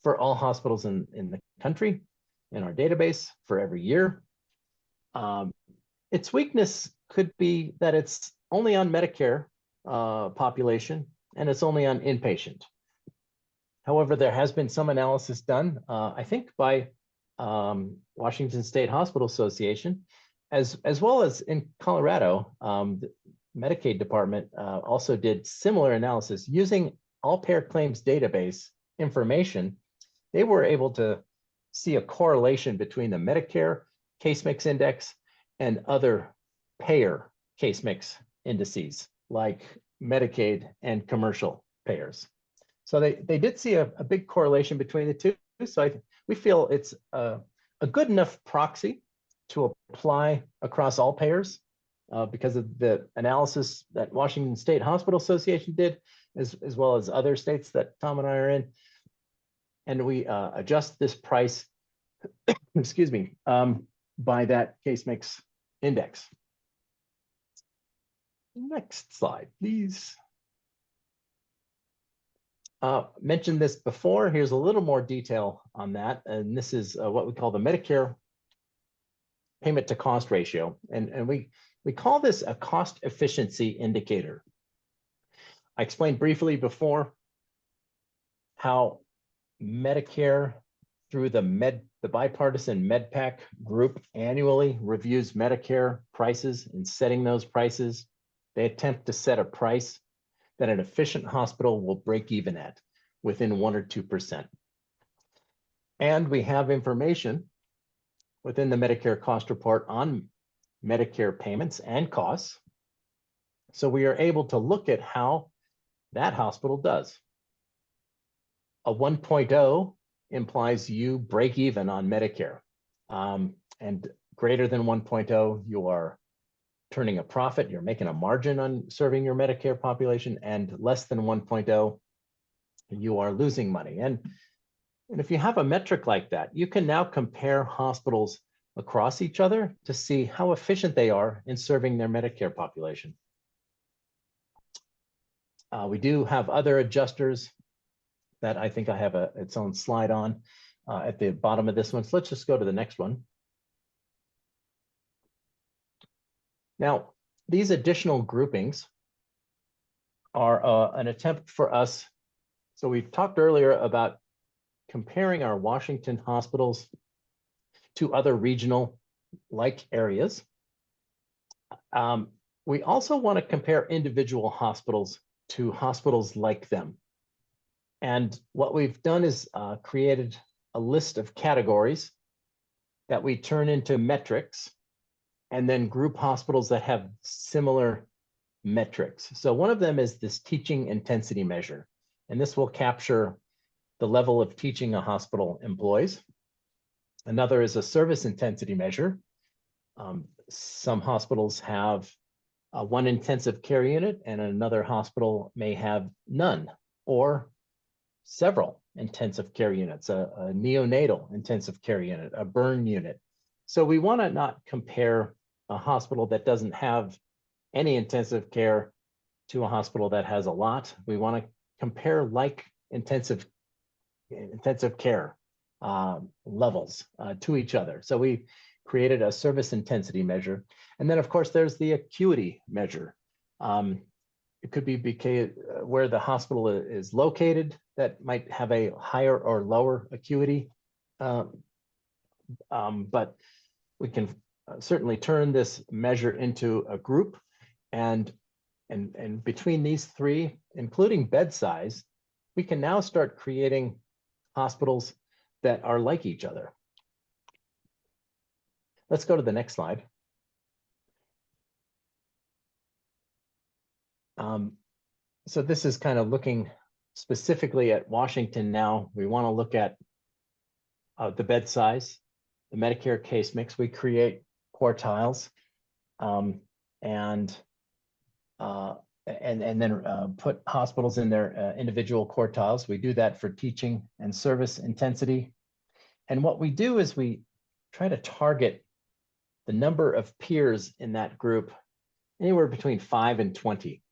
for all hospitals in the country in our database for every year. Its weakness could be that it's only on Medicare population and it's only on inpatient. However, there has been some analysis done, I think by Washington State Hospital Association, as well as in Colorado. The Medicaid department also did similar analysis using all payer claims database information. They were able to see a correlation between the Medicare case mix index and other payer case mix indices like Medicaid and commercial payers. So they did see a big correlation between the two. So we feel it's a good enough proxy to apply across all payers because of the analysis that Washington State Hospital Association did, as well as other states that Tom and I are in. And we adjust this price, excuse me, by that case mix index. Next slide, please. Mentioned this before. Here's a little more detail on that. And this is what we call the Medicare payment to cost ratio. And we call this a cost efficiency indicator. I explained briefly before how Medicare through the bipartisan MedPAC group annually reviews Medicare prices. In setting those prices, they attempt to set a price that an efficient hospital will break even at within 1 or 2%. And we have information within the Medicare cost report on Medicare payments and costs. So we are able to look at how that hospital does. A 1.0 implies you break even on Medicare. And greater than 1.0, you are turning a profit, you're making a margin on serving your Medicare population, and less than 1.0, you are losing money. And if you have a metric like that, you can now compare hospitals across each other to see how efficient they are in serving their Medicare population. We do have other adjusters that I think I have its own slide on at the bottom of this one. So let's just go to the next one. Now, these additional groupings are an attempt for us. So we talked earlier about comparing our Washington hospitals to other regional-like areas. We also want to compare individual hospitals to hospitals like them. And what we've done is created a list of categories that we turn into metrics and then group hospitals that have similar metrics. So one of them is this teaching intensity measure, and this will capture the level of teaching a hospital employs. Another is a service intensity measure. Some hospitals have one intensive care unit and another hospital may have none, or several intensive care units, a neonatal intensive care unit, a burn unit. So we want to not compare a hospital that doesn't have any intensive care to a hospital that has a lot. We want to compare like intensive care levels to each other. So we created a service intensity measure. And then of course, there's the acuity measure. It could be because where the hospital is located that might have a higher or lower acuity. But we can certainly turn this measure into a group, and between these three, including bed size, we can now start creating hospitals that are like each other. Let's go to the next slide. So this is kind of looking specifically at Washington now. We want to look at the bed size, the Medicare case mix. We create quartiles and then put hospitals in their individual quartiles. We do that for teaching and service intensity. And what we do is we try to target the number of peers in that group anywhere between 5 and 20.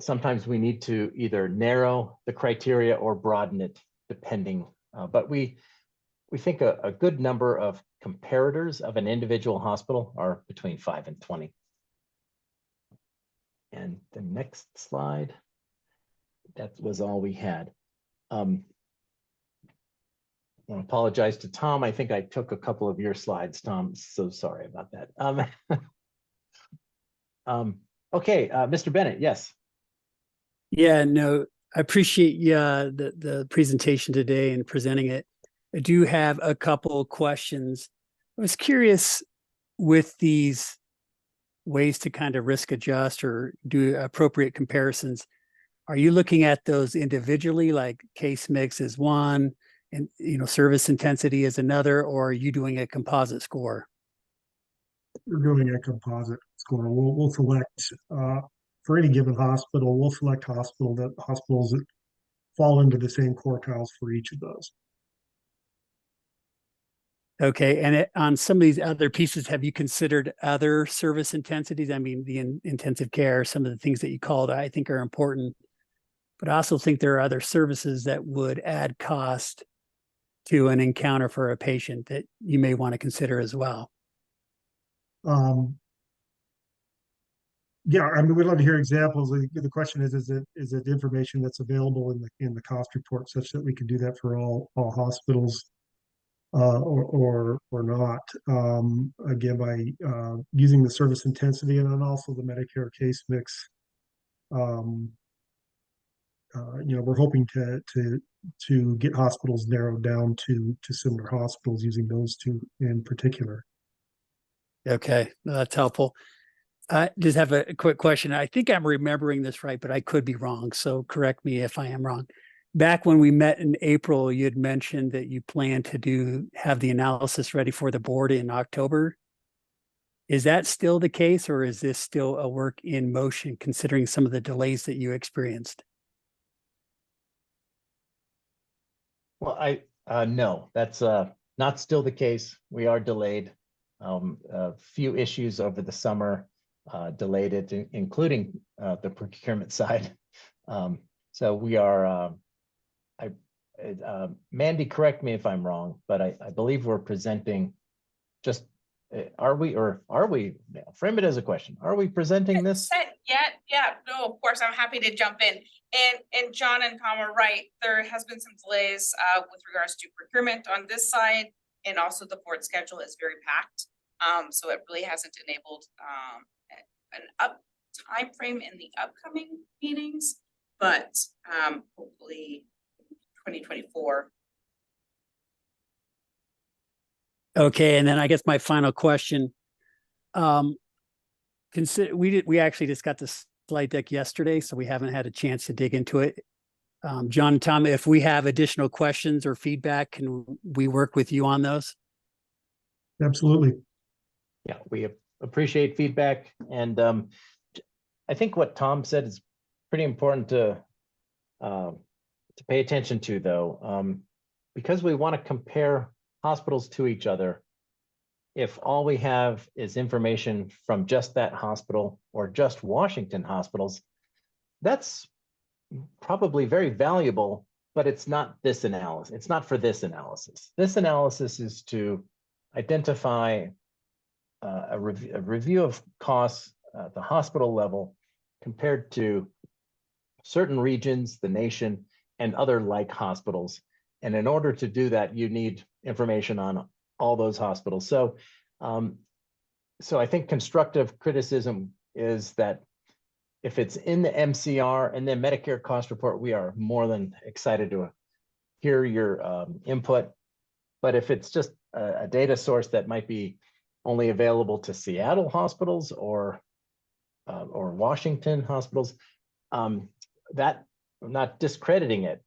Sometimes we need to either narrow the criteria or broaden it depending, but we think a good number of comparators of an individual hospital are between 5 and 20. And the next slide, that was all we had. I want to apologize to Tom. I think I took a couple of your slides, Tom. So sorry about that. Okay, Mr. Bennett, yes. Yeah, no, I appreciate the presentation today and presenting it. I do have a couple of questions. I was curious with these ways to kind of risk adjust or do appropriate comparisons. Are you looking at those individually, like case mix is one and service intensity is another, or are you doing a composite score? We're doing a composite score. We'll select for any given hospital, we'll select hospitals that fall into the same quartiles for each of those. Okay, and on some of these other pieces, have you considered other service intensities? I mean, the intensive care, some of the things that you called, I think are important, but I also think there are other services that would add cost to an encounter for a patient that you may want to consider as well. Yeah, I mean, we'd love to hear examples. The question is it information that's available in the cost report such that we can do that for all hospitals or not? Again, by using the service intensity and then also the Medicare case mix. We're hoping to get hospitals narrowed down to similar hospitals using those two in particular. Okay, that's helpful. I just have a quick question. I think I'm remembering this right, but I could be wrong. So correct me if I am wrong. Back when we met in April, you had mentioned that you plan to have the analysis ready for the board in October. Is that still the case, or is this still a work in motion considering some of the delays that you experienced? Well, no, that's not still the case. We are delayed. A few issues over the summer delayed it, including the procurement side. So we are, Mandy, correct me if I'm wrong, but I believe we're presenting just, are we, frame it as a question. Are we presenting this? Yeah, no, of course, I'm happy to jump in. And John and Tom are right. There has been some delays with regards to procurement on this side, and also the board schedule is very packed. So it really hasn't enabled an time frame in the upcoming meetings, but hopefully 2024. Okay, and then I guess my final question. We actually just got the slide deck yesterday, so we haven't had a chance to dig into it. John and Tom, if we have additional questions or feedback, can we work with you on those? Absolutely. Yeah, we appreciate feedback. And I think what Tom said is pretty important to pay attention to, though, because we want to compare hospitals to each other. If all we have is information from just that hospital or just Washington hospitals, that's probably very valuable, but it's not this analysis. It's not for this analysis. This analysis is to identify a review of costs at the hospital level compared to certain regions, the nation, and other like hospitals. And in order to do that, you need information on all those hospitals. So, so I think constructive criticism is that if it's in the MCR and then Medicare cost report, we are more than excited to hear your input. But if it's just a data source that might be only available to Seattle hospitals or Washington hospitals, that I'm not discrediting it.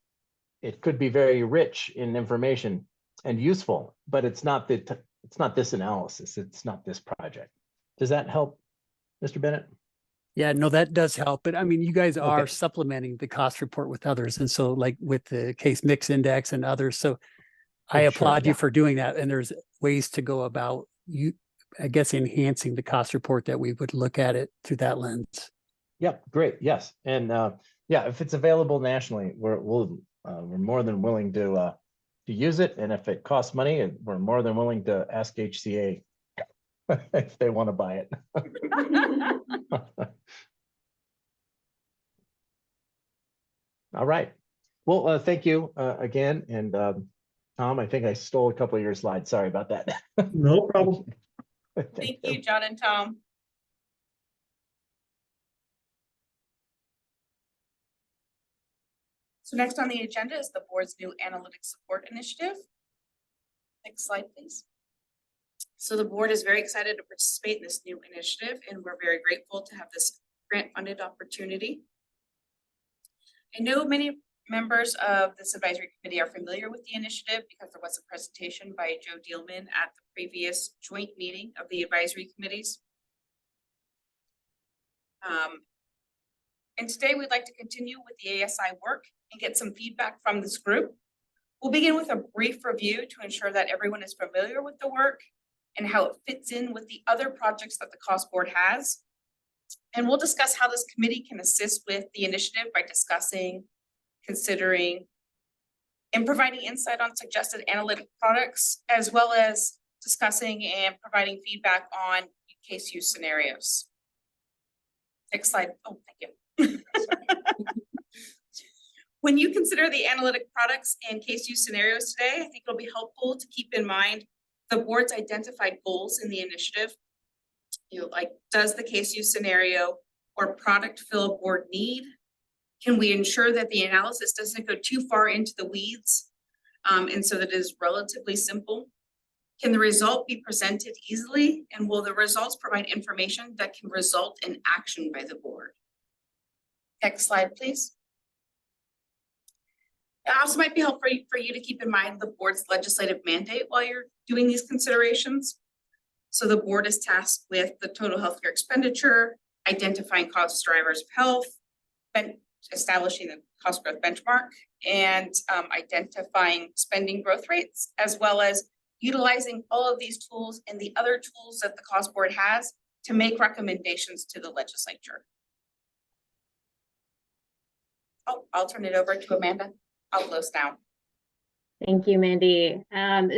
It could be very rich in information and useful, but it's not this analysis. It's not this project. Does that help, Mr. Bennett? Yeah, no, that does help. But I mean, you guys are Okay. supplementing the cost report with others. And so like with the case mix index and others. So I Sure, applaud you yeah. for doing that. And there's ways to go about I guess, enhancing the cost report that we would look at it through that lens. Yep, great. Yes. And yeah, if it's available nationally, we're more than willing to use it. And if it costs money, we're more than willing to ask HCA if they want to buy it. All right. Well, thank you again. And Tom, I think I stole a couple of your slides. Sorry about that. No problem. Thank you, John and Tom. So next on the agenda is the board's new analytics support initiative. Next slide, please. So the board is very excited to participate in this new initiative, and we're very grateful to have this grant funded opportunity. I know many members of this advisory committee are familiar with the initiative because there was a presentation by Joe Dealman at the previous joint meeting of the advisory committees. And today we'd like to continue with the ASI work and get some feedback from this group. We'll begin with a brief review to ensure that everyone is familiar with the work and how it fits in with the other projects that the cost board has. And we'll discuss how this committee can assist with the initiative by discussing, considering, and providing insight on suggested analytic products, as well as discussing and providing feedback on case use scenarios. Next slide. Oh, thank you. When you consider the analytic products and case use scenarios today, I think it'll be helpful to keep in mind the board's identified goals in the initiative. You know, like, does the case use scenario or product fill a board need? Can we ensure that the analysis doesn't go too far into the weeds, and so that it is relatively simple? Can the result be presented easily? And will the results provide information that can result in action by the board? Next slide, please. It also might be helpful for you to keep in mind the board's legislative mandate while you're doing these considerations. So the board is tasked with the total healthcare expenditure, identifying cost drivers of health, establishing the cost growth benchmark, and identifying spending growth rates, as well as utilizing all of these tools and the other tools that the cost board has to make recommendations to the legislature. Oh, I'll turn it over to Amanda. I'll close down. Thank you, Mandy.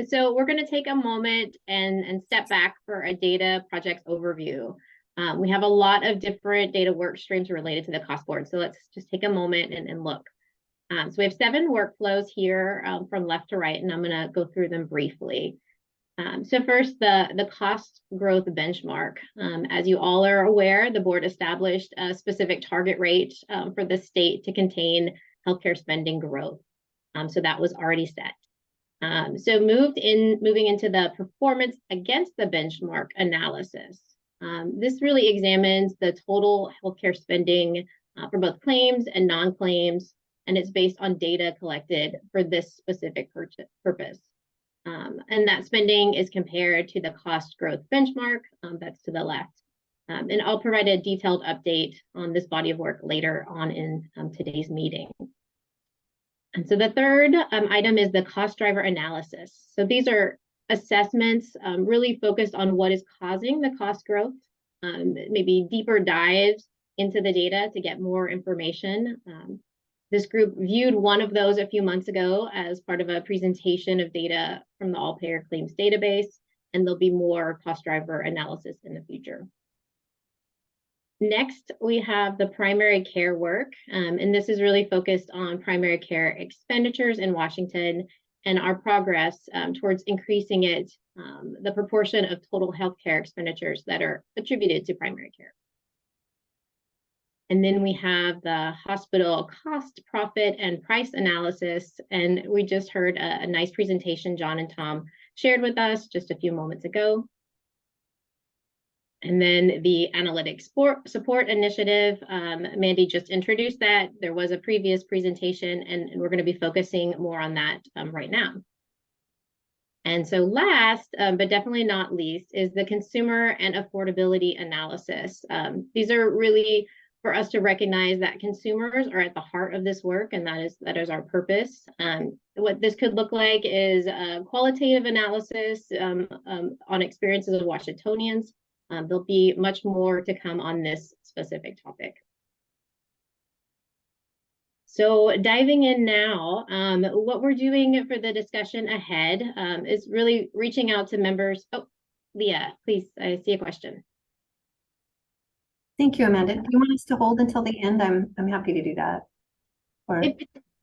So we're going to take a moment and step back for a data projects overview. We have a lot of different data work streams related to the cost board. So let's just take a moment and look. So we have 7 workflows here from left to right, and I'm going to go through them briefly. So first, the cost growth benchmark. As you all are aware, the board established a specific target rate for the state to contain healthcare spending growth. So that was already set. So moving into the performance against the benchmark analysis. This really examines the total healthcare spending for both claims and non-claims, and it's based on data collected for this specific purpose. And that spending is compared to the cost growth benchmark that's to the left. And I'll provide a detailed update on this body of work later on in today's meeting. And so the third item is the cost driver analysis. So these are assessments really focused on what is causing the cost growth, maybe deeper dives into the data to get more information. This group viewed one of those a few months ago as part of a presentation of data from the All Payer Claims database, and there'll be more cost driver analysis in the future. Next, we have the primary care work, and this is really focused on primary care expenditures in Washington and our progress towards increasing it, the proportion of total healthcare expenditures that are attributed to primary care. And then we have the hospital cost, profit, and price analysis, and we just heard a nice presentation John and Tom shared with us just a few moments ago. And then the analytics support initiative, Mandy just introduced that. There was a previous presentation, and we're going to be focusing more on that right now. And so last, but definitely not least, is the consumer and affordability analysis. These are really for us to recognize that consumers are at the heart of this work, and that is our purpose. What this could look like is a qualitative analysis on experiences of Washingtonians. There'll be much more to come on this specific topic. So diving in now, what we're doing for the discussion ahead is really reaching out to members. Oh, Leah, please, I see a question. Thank you, Amanda. Do you want us to hold until the end? I'm happy to do that. Or if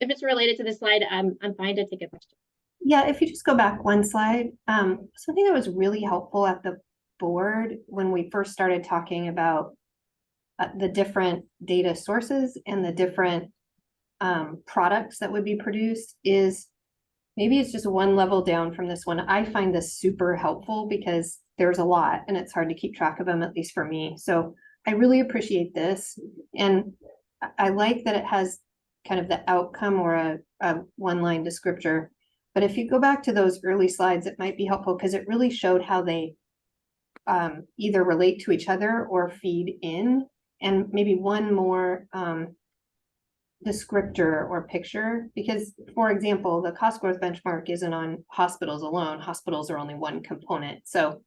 it's related to this slide, I'm fine to take a question. Yeah, if you just go back one slide. Something that was really helpful at the board when we first started talking about the different data sources and the different products that would be produced is maybe it's just one level down from this one. I find this super helpful because there's a lot and it's hard to keep track of them, at least for me. So I really appreciate this. And I like that it has kind of the outcome or a one-line descriptor. But if you go back to those early slides, it might be helpful because it really showed how they either relate to each other or feed in. And maybe one more descriptor or picture, because for example, the cost growth benchmark isn't on hospitals alone. Hospitals are only one component. So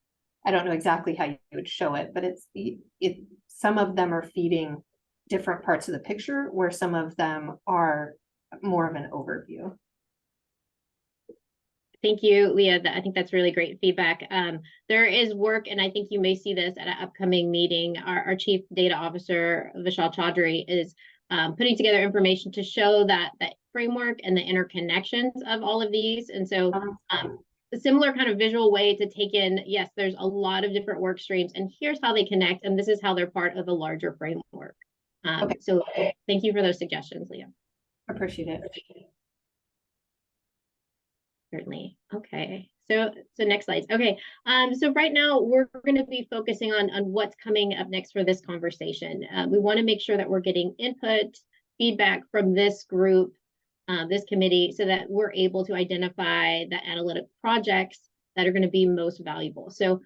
I don't know exactly how you would show it, but some of them are feeding different parts of the picture where some of them are more of an overview. Thank you, Leah. I think that's really great feedback. There is work, and I think you may see this at an upcoming meeting. Our Chief Data Officer, Vishal Chaudhry, is putting together information to show that framework and the interconnections of all of these. And so a similar kind of visual way to take in, yes, there's a lot of different work streams, and here's how they connect, and this is how they're part of a larger framework. Okay. So thank you for those suggestions, Leah. Appreciate it. Certainly. Okay. So next slides. Okay. So right now we're going to be focusing on what's coming up next for this conversation. We want to make sure that we're getting input, feedback from this group, this committee, so that we're able to identify the analytic projects that are going to be most valuable. So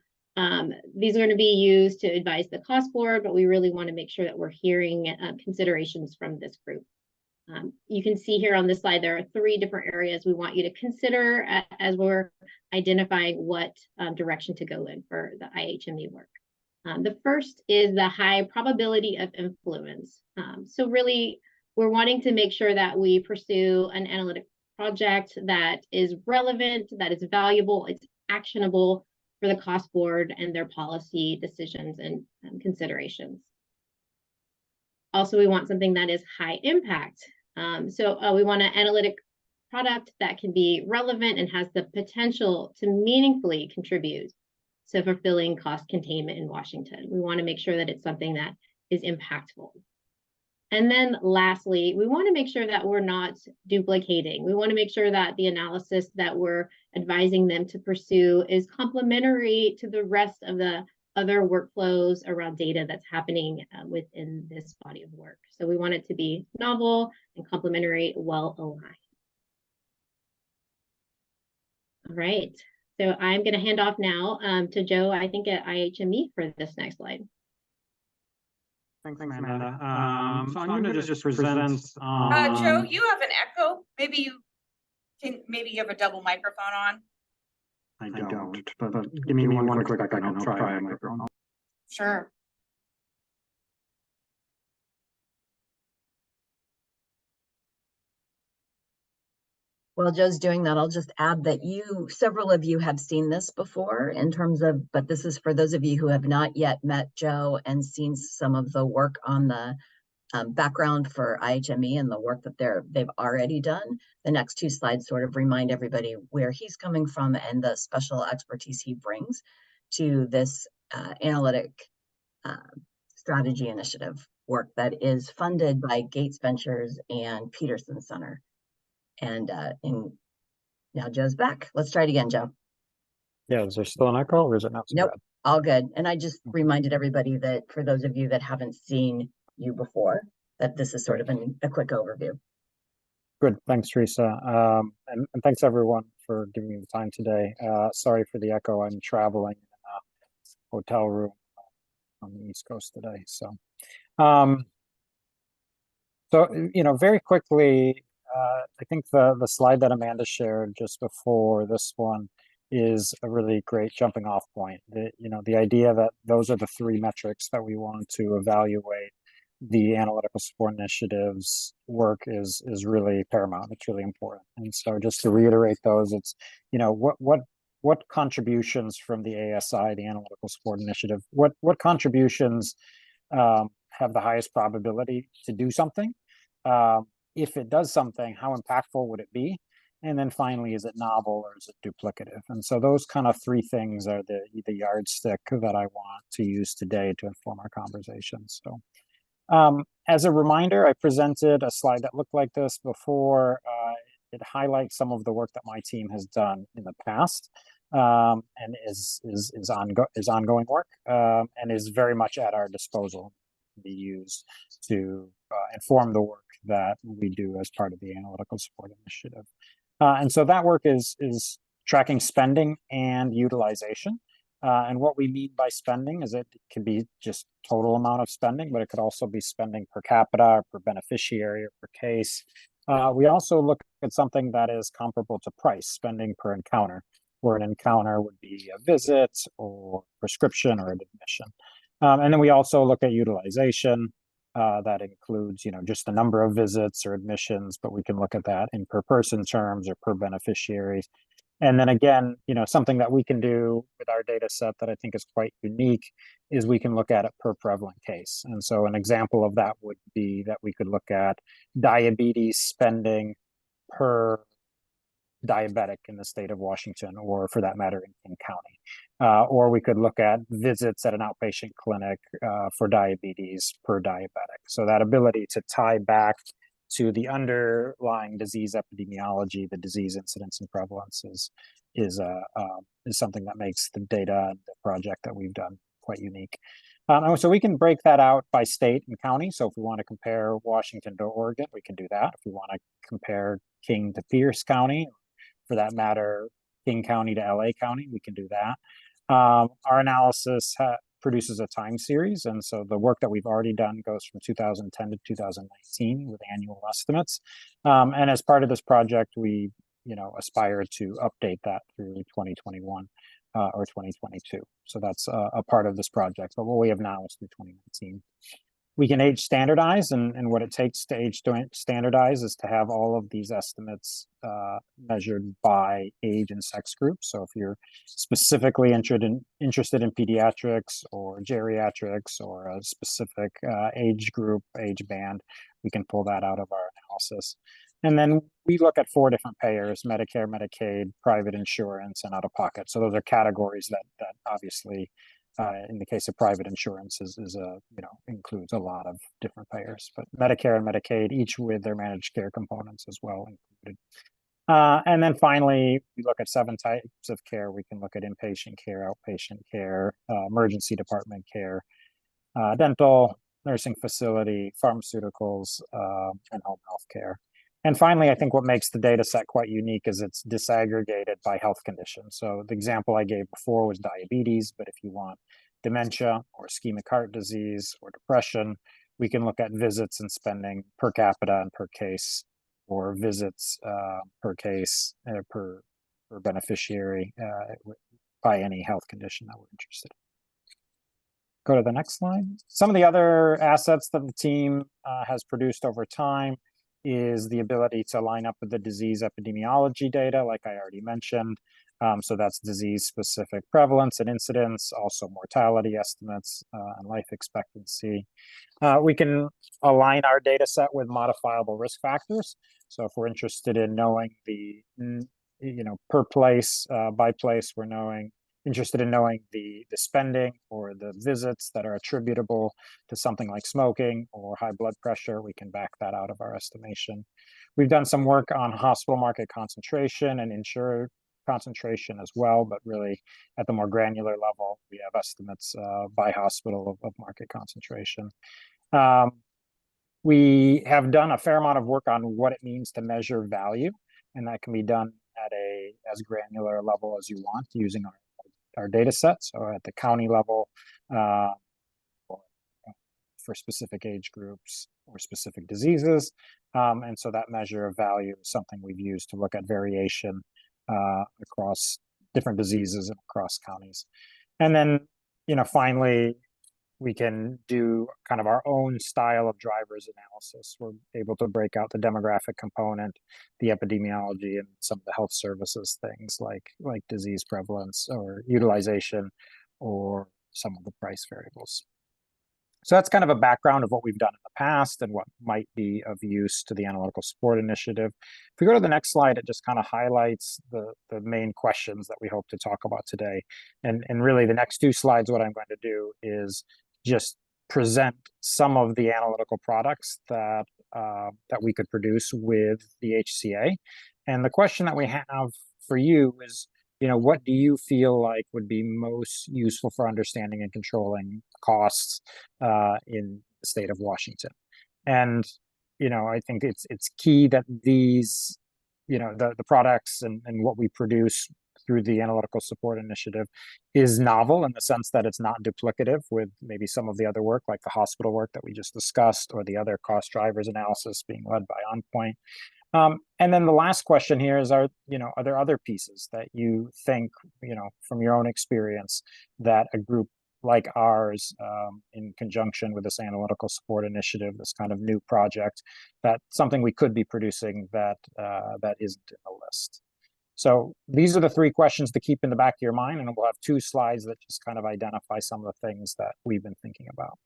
these are going to be used to advise the cost board, but we really want to make sure that we're hearing considerations from this group. You can see here on this slide, there are 3 different areas we want you to consider as we're identifying what direction to go in for the IHME work. The first is the high probability of influence. So really, we're wanting to make sure that we pursue an analytic project that is relevant, that is valuable, it's actionable for the cost board and their policy decisions and considerations. Also, we want something that is high impact. So we want an analytic product that can be relevant and has the potential to meaningfully contribute to fulfilling cost containment in Washington. We want to make sure that it's something that is impactful. And then lastly, we want to make sure that we're not duplicating. We want to make sure that the analysis that we're advising them to pursue is complementary to the rest of the other workflows around data that's happening within this body of work. So we want it to be novel and complementary, well aligned. All right, so I'm going to hand off now to Joe, I think at IHME for this next slide. Thanks, Amanda. So I'm going to just present. Joe, you have an echo. Maybe you have a double microphone on. I don't, but give me one quick second. I'll try a microphone. Sure. While Joe's doing that, I'll just add that several of you have seen this before in terms of, but this is for those of you who have not yet met Joe and seen some of the work on the background for IHME and the work that they've already done. The next 2 slides sort of remind everybody where he's coming from and the special expertise he brings to this analytic strategy initiative work that is funded by Gates Ventures and Peterson Center. And now Joe's back. Let's try it again, Joe. Yeah, is there still an echo or is it not so Nope, bad? all good. And I just reminded everybody that for those of you that haven't seen you before, that this is sort of a quick overview. Good, thanks, Teresa. And thanks everyone for giving me the time today. Sorry for the echo. I'm traveling in a hotel room on the East Coast today. So, very quickly, I think the slide that Amanda shared just before this one is a really great jumping off point. The idea that those are the 3 metrics that we want to evaluate the analytical support initiatives work is really paramount. It's really important. And so just to reiterate those, it's, what contributions from the ASI, the Analytical Support Initiative, what contributions have the highest probability to do something? If it does something, how impactful would it be? And then finally, is it novel or is it duplicative? And so those kind of 3 things are the yardstick that I want to use today to inform our conversation. So as a reminder, I presented a slide that looked like this before. It highlights some of the work that my team has done in the past and is ongoing work and is very much at our disposal to be used to inform the work that we do as part of the Analytical Support Initiative. And so that work is tracking spending and utilization. And what we mean by spending is it can be just total amount of spending, but it could also be spending per capita or per beneficiary or per case. We also look at something that is comparable to price, spending per encounter, where an encounter would be a visit or prescription or an admission. And then we also look at utilization. That includes, just the number of visits or admissions, but we can look at that in per person terms or per beneficiaries. And then again, something that we can do with our data set that I think is quite unique is we can look at it per prevalent case. And so an example of that would be that we could look at diabetes spending per diabetic in the state of Washington, or for that matter, in King County. Or we could look at visits at an outpatient clinic for diabetes per diabetic. So that ability to tie back to the underlying disease epidemiology, the disease incidence and prevalence is something that makes the data and the project that we've done quite unique. So we can break that out by state and county. So if we want to compare Washington to Oregon, we can do that. If we want to compare King to Pierce County, for that matter, King County to LA County, we can do that. Our analysis produces a time series. And so the work that we've already done goes from 2010 to 2019 with annual estimates. And as part of this project, we aspire to update that through 2021 or 2022. So that's a part of this project. But what we have now is through 2019. We can age standardize, and what it takes to age standardize is to have all of these estimates measured by age and sex group. So if you're specifically interested in pediatrics or geriatrics or a specific age group, age band, we can pull that out of our analysis. And then we look at 4 different payers: Medicare, Medicaid, private insurance, and out-of-pocket. So those are categories that obviously, in the case of private insurance, includes a lot of different payers. But Medicare and Medicaid, each with their managed care components as well included. And then finally, we look at 7 types of care. We can look at inpatient care, outpatient care, emergency department care, dental, nursing facility, pharmaceuticals, and home health care. And finally, I think what makes the data set quite unique is it's disaggregated by health condition. So the example I gave before was diabetes, but if you want dementia or ischemic heart disease or depression, we can look at visits and spending per capita and per case, or visits per case per beneficiary by any health condition that we're interested in. Go to the next slide. Some of the other assets that the team has produced over time is the ability to line up with the disease epidemiology data, like I already mentioned. So that's disease-specific prevalence and incidence, also mortality estimates and life expectancy. We can align our data set with modifiable risk factors. So if we're interested in knowing the, per place, by place, interested in knowing the spending or the visits that are attributable to something like smoking or high blood pressure, we can back that out of our estimation. We've done some work on hospital market concentration and insurer concentration as well, but really at the more granular level, we have estimates by hospital of market concentration. We have done a fair amount of work on what it means to measure value, and that can be done at as granular level as you want using our data set. So at the county level, or for specific age groups or specific diseases. And so that measure of value is something we've used to look at variation across different diseases and across counties. And then, finally, we can do kind of our own style of drivers analysis. We're able to break out the demographic component, the epidemiology, and some of the health services things like disease prevalence or utilization, or some of the price variables. So that's kind of a background of what we've done in the past and what might be of use to the Analytical Support Initiative. If we go to the next slide, it just kind of highlights the main questions that we hope to talk about today. And really the next 2 slides, what I'm going to do is just present some of the analytical products that we could produce with the HCA. And the question that we have for you is, what do you feel like would be most useful for understanding and controlling costs in the state of Washington? And, I think it's key that these, the products and what we produce through the Analytical Support Initiative is novel in the sense that it's not duplicative with maybe some of the other work, like the hospital work that we just discussed, or the other cost drivers analysis being led by OnPoint. And then the last question here is, are there other pieces that you think, from your own experience, that a group like ours, in conjunction with this Analytical Support Initiative, this kind of new project, that something we could be producing that isn't in the list? So these are the 3 questions to keep in the back of your mind, and we'll have 2 slides that just kind of identify some of the things that we've been thinking about.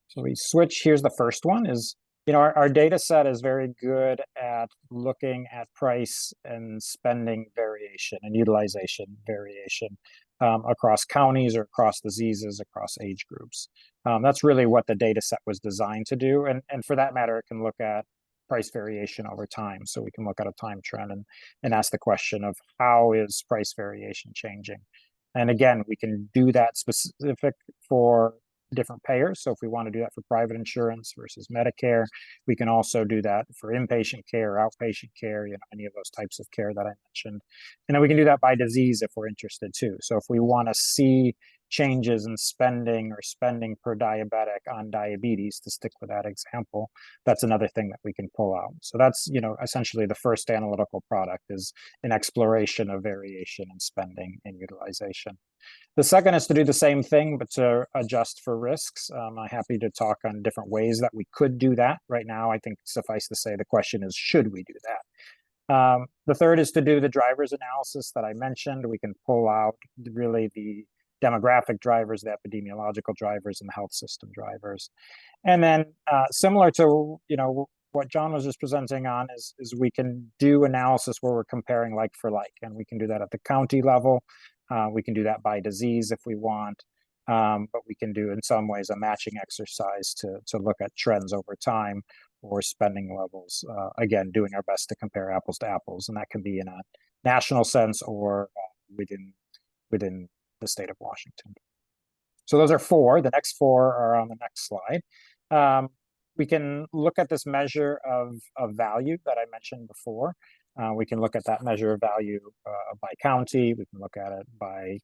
So we switch. Here's the first one is, our data set is very good at looking at price and spending variation and utilization variation across counties or across diseases, across age groups. That's really what the data set was designed to do. And for that matter, it can look at price variation over time. So we can look at a time trend and ask the question of how is price variation changing? And again, we can do that specific for different payers. So if we want to do that for private insurance versus Medicare, we can also do that for inpatient care, outpatient care, any of those types of care that I mentioned. And then we can do that by disease if we're interested too. So if we want to see changes in spending or spending per diabetic on diabetes, to stick with that example, that's another thing that we can pull out. So that's, essentially the first analytical product is an exploration of variation in spending and utilization. The second is to do the same thing, but to adjust for risks. I'm happy to talk on different ways that we could do that. Right now, I think suffice to say, the question is, should we do that? The third is to do the drivers analysis that I mentioned. We can pull out really the demographic drivers, the epidemiological drivers, and the health system drivers. And then similar to, what John was just presenting on is we can do analysis where we're comparing like for like, and we can do that at the county level. We can do that by disease if we want, but we can do in some ways a matching exercise to look at trends over time or spending levels. Again, doing our best to compare apples to apples, and that can be in a national sense or within the state of Washington. So those are four. The next four are on the next slide. We can look at this measure of value that I mentioned before. We can look at that measure of value by county. We can look at it by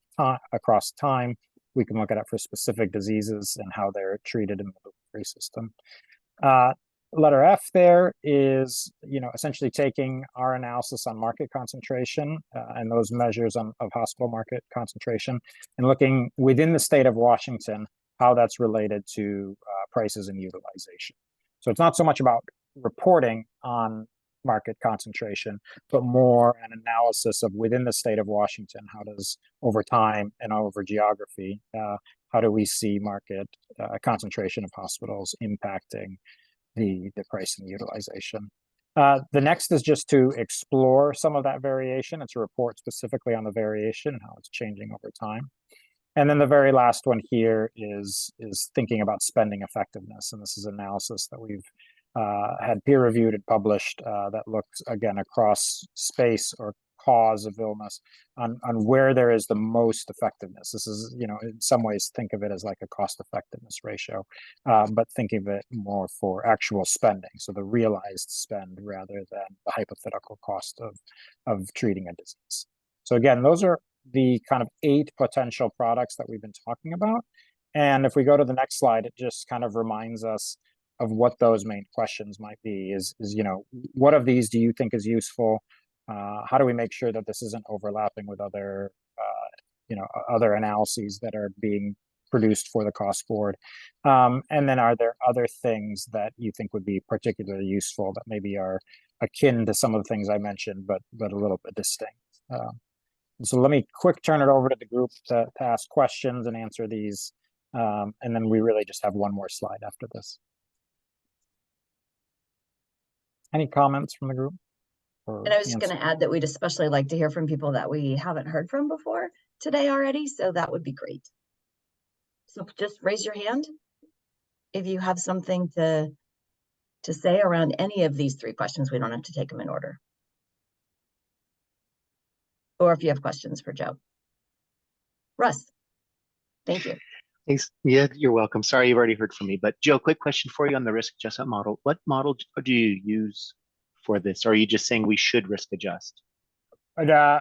across time. We can look at it for specific diseases and how they're treated in the delivery system. Letter F there is, essentially taking our analysis on market concentration and those measures of hospital market concentration and looking within the state of Washington, how that's related to prices and utilization. So it's not so much about reporting on market concentration, but more an analysis of within the state of Washington, how does over time and over geography, how do we see market concentration of hospitals impacting the price and utilization. The next is just to explore some of that variation and to report specifically on the variation and how it's changing over time. And then the very last one here is thinking about spending effectiveness. And this is analysis that we've had peer reviewed and published that looks again across space or cause of illness on where there is the most effectiveness. This is, in some ways think of it as like a cost effectiveness ratio, but think of it more for actual spending. So the realized spend rather than the hypothetical cost of treating a disease. So again, those are the kind of 8 potential products that we've been talking about. And if we go to the next slide, it just kind of reminds us of what those main questions might be is, what of these do you think is useful? How do we make sure that this isn't overlapping with other, other analyses that are being produced for the cost board? And then are there other things that you think would be particularly useful that maybe are akin to some of the things I mentioned, but a little bit distinct? So let me turn it over to the group to ask questions and answer these. And then we really just have one more slide after this. Any comments from the group? And I was just going to add that we'd especially like to hear from people that we haven't heard from before today already. So that would be great. So just raise your hand if you have something to say around any of these 3 questions. We don't have to take them in order. Or if you have questions for Joe. Russ, thank you. Thanks. Yeah, you're welcome. Sorry, you've already heard from me, but Joe, quick question for you on the risk adjustment model. What model do you use for this? Or are you just saying we should risk adjust?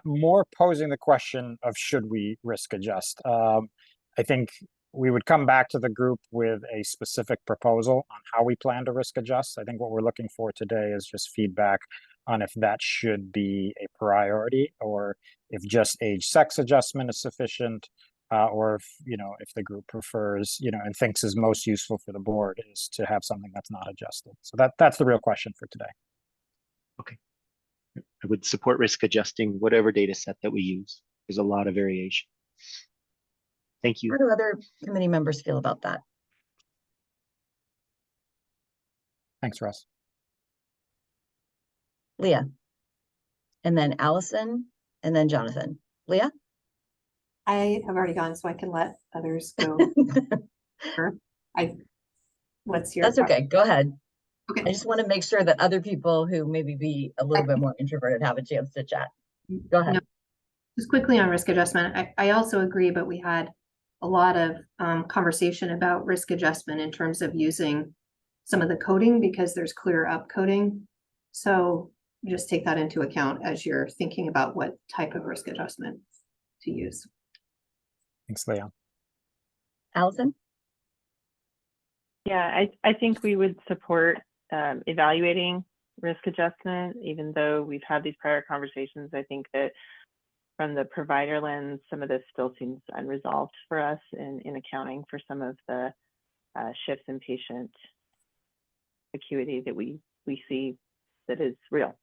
More posing the question of should we risk adjust? I think we would come back to the group with a specific proposal on how we plan to risk adjust. I think what we're looking for today is just feedback on if that should be a priority or if just age sex adjustment is sufficient, or if the group prefers, and thinks is most useful for the board is to have something that's not adjusted. So that's the real question for today. Okay. I would support risk adjusting whatever data set that we use. There's a lot of variation. Thank you. How do other committee members feel about that? Thanks, Russ. Leah, and then Allison, and then Jonathan. Leah? I have already gone, so I can let others go. Sure. What's your? That's okay. Go ahead. Okay. I just want to make sure that other people who maybe be a little bit more introverted have a chance to chat. Go ahead. No, just quickly on risk adjustment, I also agree, but we had a lot of conversation about risk adjustment in terms of using some of the coding because there's clear up coding. So just take that into account as you're thinking about what type of risk adjustment to use. Thanks, Leah. Allison? Yeah, I think we would support evaluating risk adjustment, even though we've had these prior conversations. I think that from the provider lens, some of this still seems unresolved for us in accounting for some of the shifts in patient acuity that we see that is real.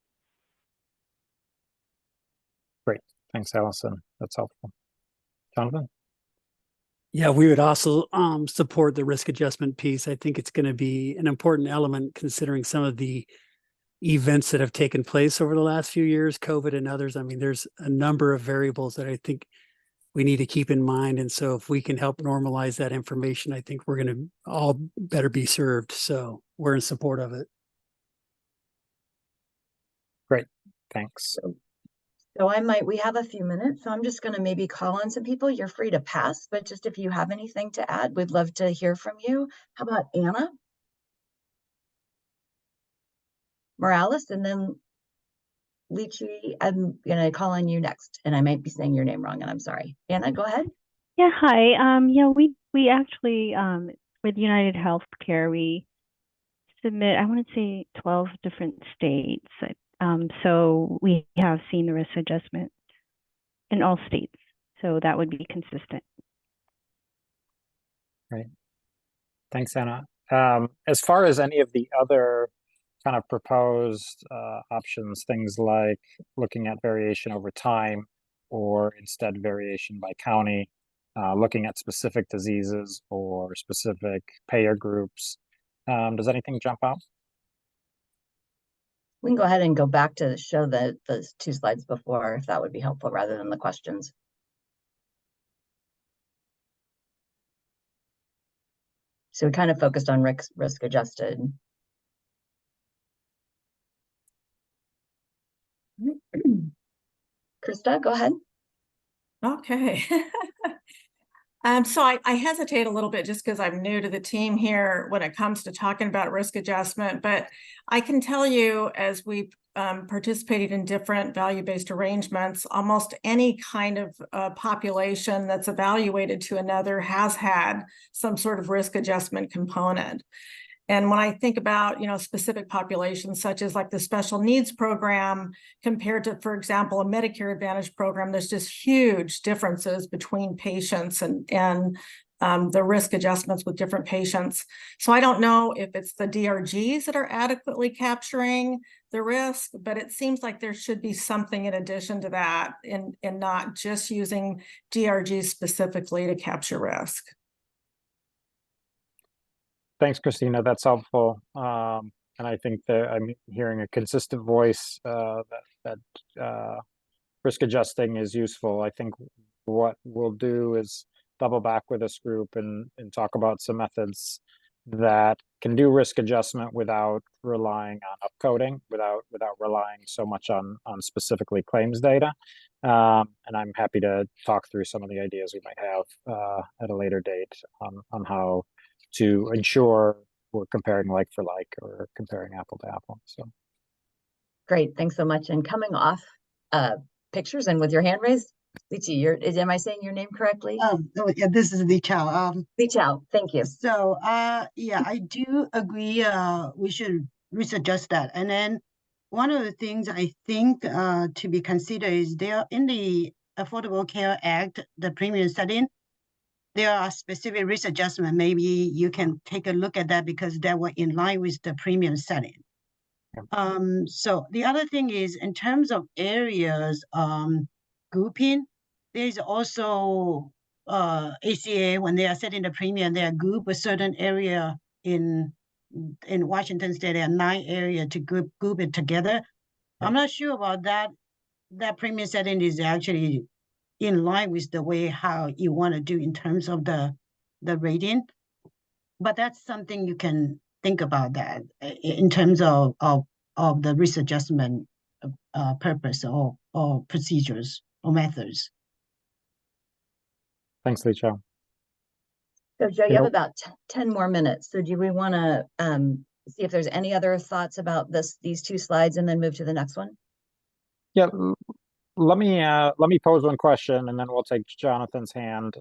Great. Thanks, Allison. That's helpful. Jonathan? Yeah, we would also support the risk adjustment piece. I think it's going to be an important element considering some of the events that have taken place over the last few years, COVID and others. I mean, there's a number of variables that I think we need to keep in mind. And so if we can help normalize that information, I think we're going to all better be served. So we're in support of it. Great. Thanks. So we have a few minutes, so I'm just going to maybe call on some people. You're free to pass, but just if you have anything to add, we'd love to hear from you. How about Anna Morales, and then Lychee? I'm going to call on you next, and I might be saying your name wrong, and I'm sorry. Anna, go ahead. Yeah, hi. Yeah, we actually with United Healthcare, we submit, I want to say 12 different states. So we have seen the risk adjustment in all states. So that would be consistent. Great. Thanks, Anna. As far as any of the other kind of proposed options, things like looking at variation over time or instead variation by county, looking at specific diseases or specific payer groups, does anything jump out? We can go ahead and go back to show the 2 slides before, if that would be helpful, rather than the questions. So we kind of focused on risk adjusted. Krista, go ahead. Okay. So I hesitate a little bit just because I'm new to the team here when it comes to talking about risk adjustment, but I can tell you as we participated in different value-based arrangements, almost any kind of population that's evaluated to another has had some sort of risk adjustment component. And when I think about, specific populations such as like the special needs program compared to, for example, a Medicare Advantage program, there's just huge differences between patients and the risk adjustments with different patients. So I don't know if it's the DRGs that are adequately capturing the risk, but it seems like there should be something in addition to that and not just using DRGs specifically to capture risk. Thanks, Christina. That's helpful. And I think that I'm hearing a consistent voice that risk adjusting is useful. I think what we'll do is double back with this group and talk about some methods that can do risk adjustment without relying on upcoding, without relying so much on specifically claims data. And I'm happy to talk through some of the ideas we might have at a later date on how to ensure we're comparing like for like or comparing apple to apple. So great, thanks so much. And coming off pictures and with your hand raised, Lychee, am I saying your name correctly? Yeah, this is Li Chao. Li Chao, thank you. So yeah, I do agree we should risk adjust that. And then one of the things I think to be considered is there in the Affordable Care Act, the premium setting, there are specific risk adjustment. Maybe you can take a look at that because they were in line with the premium setting. So the other thing is in terms of areas grouping, there's also ACA when they are setting the premium, they are group a certain area in Washington State, there are 9 areas to group it together. I'm not sure about that. That premium setting is actually in line with the way how you want to do in terms of the rating. But that's something you can think about that in terms of the risk adjustment purpose or procedures or methods. Thanks, Licha. So Joe, you You have know- about 10 more minutes. So do we want to see if there's any other thoughts about these two slides and then move to the next one? Yeah, let me pose one question and then we'll take Jonathan's hand.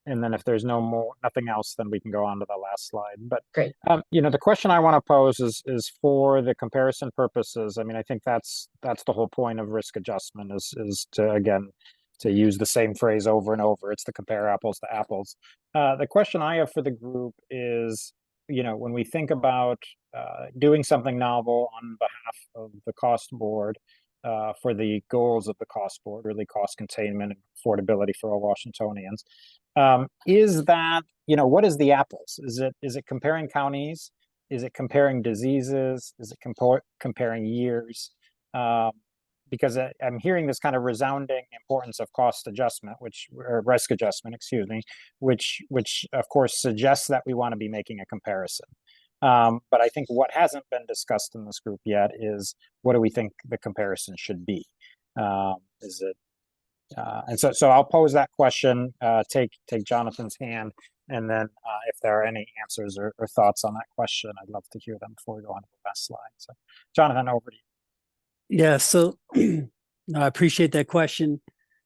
And then if there's nothing else, then we can go on to the last slide. But great. You know, the question I want to pose is for the comparison purposes. I mean, I think that's the whole point of risk adjustment is to, again, to use the same phrase over and over. It's to compare apples to apples. The question I have for the group is, you know, when we think about doing something novel on behalf of the cost board, for the goals of the cost board, really cost containment and affordability for all Washingtonians. Is that, you know, what is the apples? Is it comparing counties? Is it comparing diseases? Is it comparing years? Because I'm hearing this kind of resounding importance of cost adjustment, or risk adjustment, excuse me, which of course suggests that we want to be making a comparison. But I think what hasn't been discussed in this group yet is what do we think the comparison should be? Is it, and so I'll pose that question, take Jonathan's hand, and then if there are any answers or thoughts on that question, I'd love to hear them before we go on to the last slide. So Jonathan, over to you. Yeah, so I appreciate that question.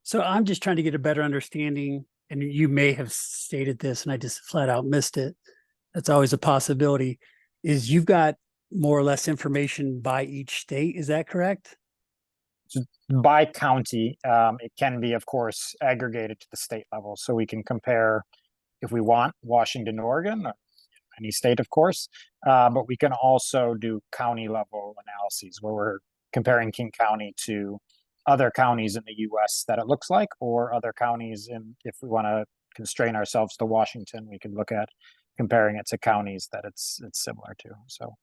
So I'm just trying to get a better understanding, and you may have stated this and I just flat out missed it. That's always a possibility, is you've got more or less information by each state. Is that correct? By county, it can be, of course, aggregated to the state level. So we can compare, if we want, Washington, Oregon, or any state, of course, but we can also do county level analyses where we're comparing King County to other counties in the US that it looks like, or other counties if we want to constrain ourselves to Washington, we can look at comparing it to counties that it's similar to. So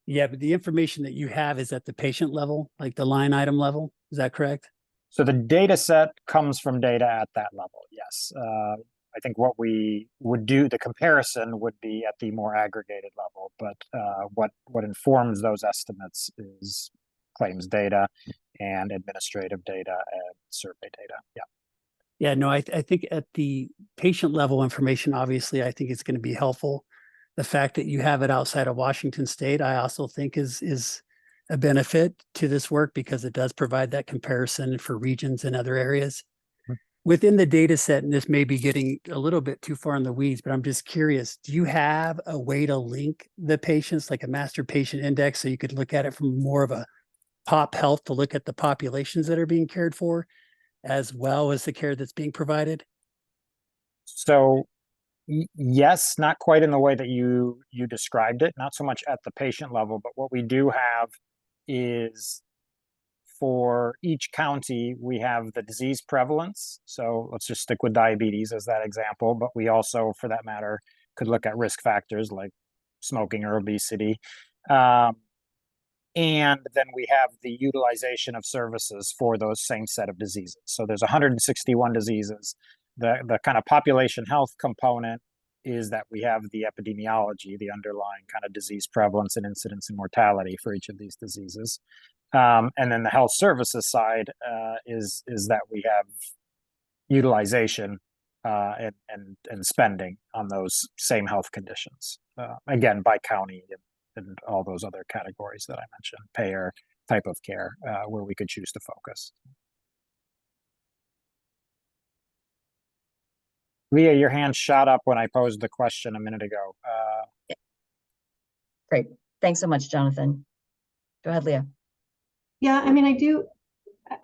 yeah, but the information that you have is at the patient level, like the line item level. Is that correct? So the data set comes from data at that level, yes. I think what we would do, the comparison would be at the more aggregated level, but what informs those estimates is claims data and administrative data and survey data. Yeah. Yeah, no, I think at the patient level information, obviously, I think it's going to be helpful. The fact that you have it outside of Washington State, I also think is a benefit to this work because it does provide that comparison for regions and other areas. Within the data set, and this may be getting a little bit too far in the weeds, but I'm just curious, do you have a way to link the patients, like a master patient index, so you could look at it from more of a pop health to look at the populations that are being cared for, as well as the care that's being provided? So yes, not quite in the way that you described it, not so much at the patient level, but what we do have is for each county, we have the disease prevalence. So let's just stick with diabetes as that example, but we also, for that matter, could look at risk factors like smoking or obesity. And then we have the utilization of services for those same set of diseases. So there's 161 diseases. The kind of population health component is that we have the epidemiology, the underlying kind of disease prevalence and incidence and mortality for each of these diseases. And then the health services side is that we have utilization and spending on those same health conditions, again, by county and all those other categories that I mentioned, payer, type of care, where we could choose to focus. Leah, your hand shot up when I posed the question a minute ago. Great. Thanks so much, Jonathan. Go ahead, Leah. Yeah, I mean,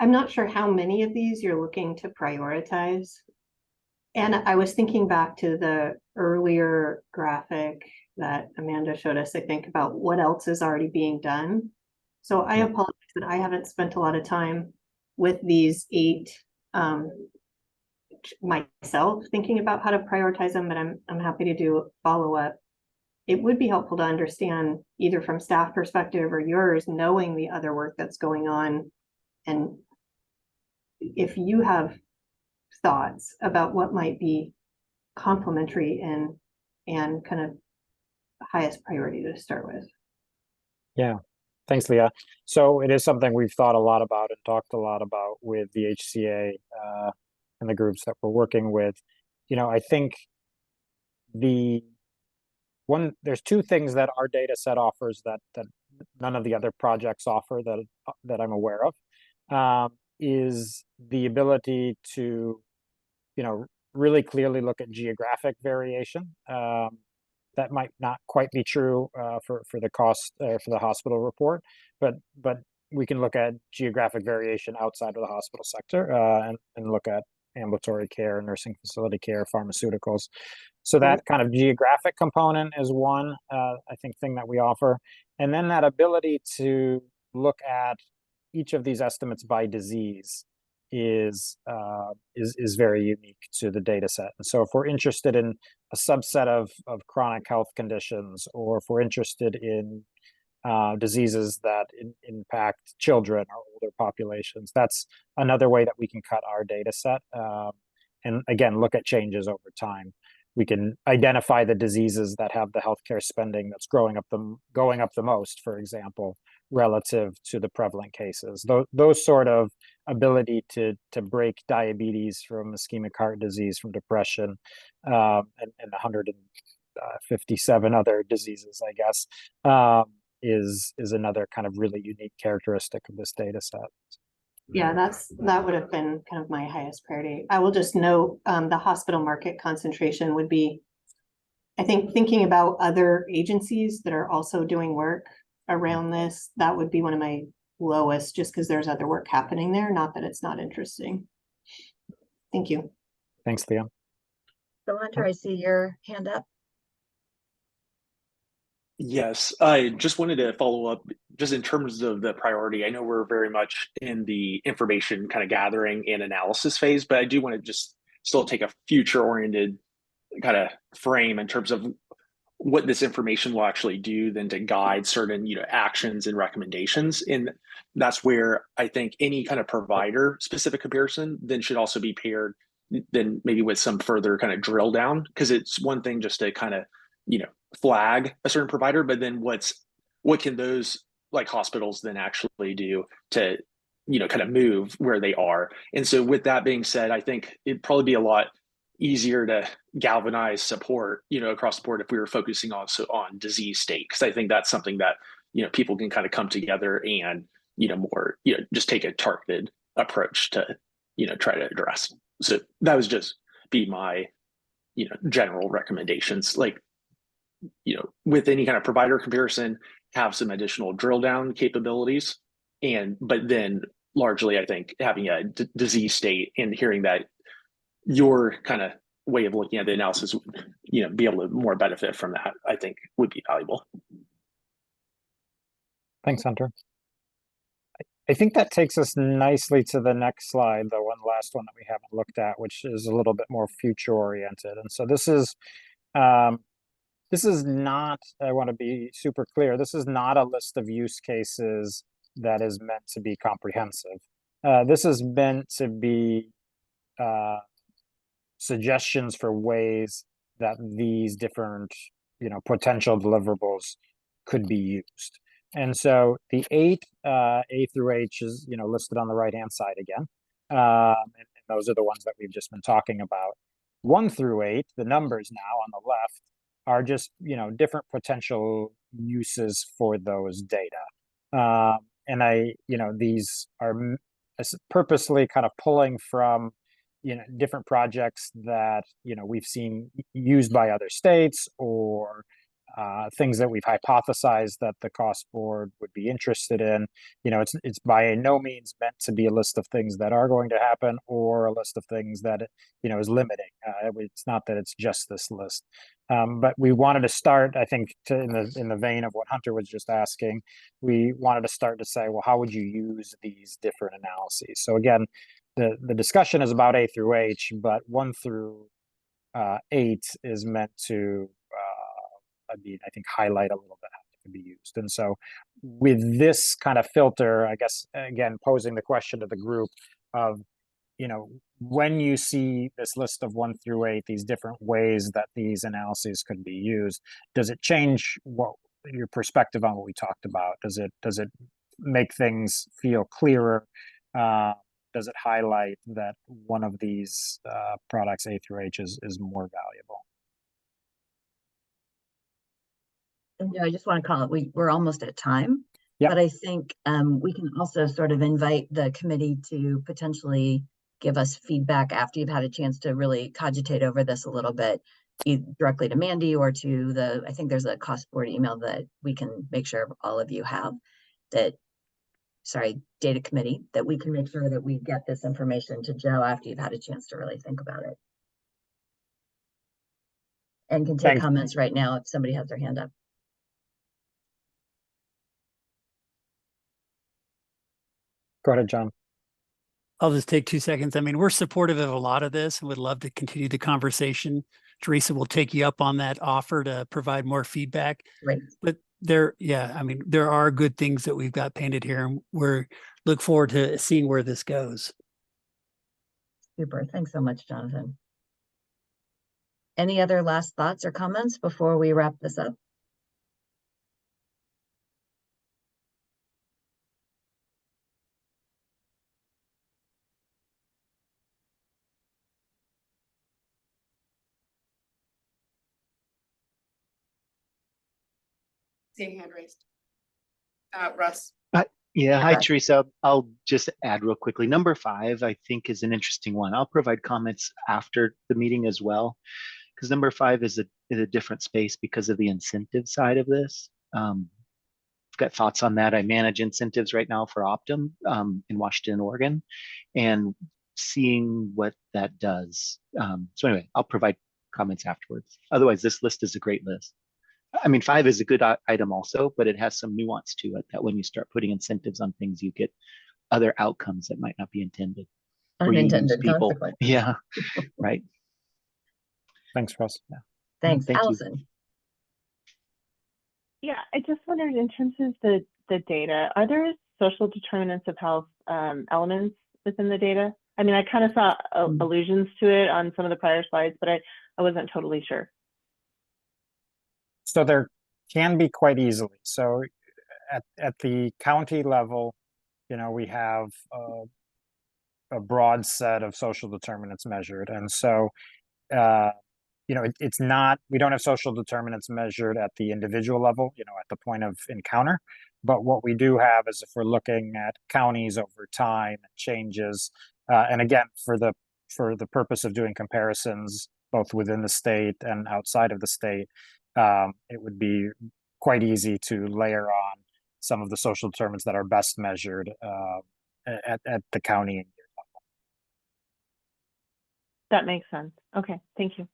I'm not sure how many of these you're looking to prioritize. And I was thinking back to the earlier graphic that Amanda showed us, I think, about what else is already being done. So I apologize that I haven't spent a lot of time with these 8 myself thinking about how to prioritize them, but I'm happy to do a follow-up. It would be helpful to understand either from staff perspective or yours, knowing the other work that's going on. And if you have thoughts about what might be complementary and kind highest priority to start with. Yeah, thanks, Leah. So it is something we've thought a lot about and talked a lot about with the HCA and the groups that we're working with. You know, I think there's two things that our data set offers that none of the other projects offer that I'm aware of, is the ability to, you know, really clearly look at geographic variation. That might not quite be true for the cost for the hospital report, but we can look at geographic variation outside of the hospital sector and look at ambulatory care, nursing facility care, pharmaceuticals. So that kind of geographic component is one, I think, thing that we offer. And then that ability to look at each of these estimates by disease is very unique to the data set. And so if we're interested in a subset of chronic health conditions, or if we're interested in diseases that impact children or older populations, that's another way that we can cut our data set. And again, look at changes over time. We can identify the diseases that have the healthcare spending that's going up the most, for example, relative to the prevalent cases. Those sort of ability to break diabetes from ischemic heart disease, from depression, and 157 other diseases, I guess, is another kind of really unique characteristic of this data set. Yeah, that would have been kind of my highest priority. I will just note the hospital market concentration would be, I think, thinking about other agencies that are also doing work around this, that would be one of my lowest, just because there's other work happening there. Not that it's not interesting. Thank you. Thanks, Leah. So Hunter, I see your hand up. Yes, I just wanted to follow up just in terms of the priority. I know we're very much in the information kind of gathering and analysis phase, but I do want to just still take a future oriented kind of frame in terms of what this information will actually do, then to guide certain, actions and recommendations. And that's where I think any kind of provider specific comparison then should also be paired then maybe with some further kind of drill down, because it's one thing just to kind of, flag a certain provider, but then what can those like hospitals then actually do to, kind of move where they are. And so with that being said, I think it'd probably be a lot easier to galvanize support, across the board if we were focusing also on disease state, because I think that's something that, people can kind of come together and, more, just take a targeted approach to, try to address. So that was just be my, general recommendations. Like, with any kind of provider comparison, have some additional drill down capabilities. But then largely, I think having a disease state and hearing that your kind of way of looking at the analysis, be able to more benefit from that, I think would be valuable. Thanks, Hunter. I think that takes us nicely to the next slide, the last one that we haven't looked at, which is a little bit more future oriented. And so this is not, I want to be super clear, this is not a list of use cases that is meant to be comprehensive. This is meant to be suggestions for ways that these different, potential deliverables could be used. And so the 8 A through H is, listed on the right-hand side again. And those are the ones that we've just been talking about. 1 through 8, the numbers now on the left, are just, different potential uses for those data. And these are purposely kind of pulling from, different projects that, we've seen used by other states, or things that we've hypothesized that the cost board would be interested in. It's by no means meant to be a list of things that are going to happen, or a list of things that, is limiting. It's not that it's just this list. But we wanted to start, I think, in the vein of what Hunter was just asking, we wanted to start to say, well, how would you use these different analyses? So again, the discussion is about A through H, but 1 through 8 is meant to, I think, highlight a little bit how it can be used. And so with this kind of filter, I guess, again, posing the question to the group of, you know, when you see this list of 1 through 8, these different ways that these analyses could be used, does it change what your perspective on what we talked about? Does it make things feel clearer? Does it highlight that one of these products, A through H, is more valuable? And I just want to call it, we're almost at time. Yep. But I think we can also sort of invite the committee to potentially give us feedback after you've had a chance to really cogitate over this a little bit, either directly to Mandy or to I think there's a cost board email that we can make sure all of you have, data committee, that we can make sure that we get this information to Joe after you've had a chance to really think about it. And can take Thanks. comments right now if somebody has their hand up. Go ahead, John. I'll just take 2 seconds. I mean, we're supportive of a lot of this and would love to continue the conversation. Teresa will take you up on that offer to provide more feedback. Right. But there are good things that we've got painted here, and we're look forward to seeing where this goes. Super. Thanks so much, Jonathan. Any other last thoughts or comments before we wrap this up? See your hand raised. Russ. Yeah, hi, Okay. Teresa. I'll just add real quickly. Number 5, I think, is an interesting one. I'll provide comments after the meeting as well, because number 5 is a different space because of the incentive side of this. I've got thoughts on that. I manage incentives right now for Optum in Washington, Oregon, and seeing what that does. So anyway, I'll provide comments afterwards. Otherwise, this list is a great list. I mean, 5 is a good item also, but it has some nuance to it that when you start putting incentives on things, you get other outcomes that might not be intended. Or you use Unintended people. consequences. Yeah, right. Thanks, Russ. Yeah. Thanks, Thank you. Allison. Yeah, I just wondered in terms of the data, are there social determinants of health elements within the data? I mean, I kind of saw allusions to it on some of the prior slides, but I wasn't totally sure. So there can be quite easily. So at the county level, you know, we have a broad set of social determinants measured. And so, you know, it's not, we don't have social determinants measured at the individual level, you know, at the point of encounter. But what we do have is if we're looking at counties over time and changes, and again, for the purpose of doing comparisons, both within the state and outside of the state, it would be quite easy to layer on some of the social determinants that are best measured at the county and year level. That makes sense. Okay, thank you.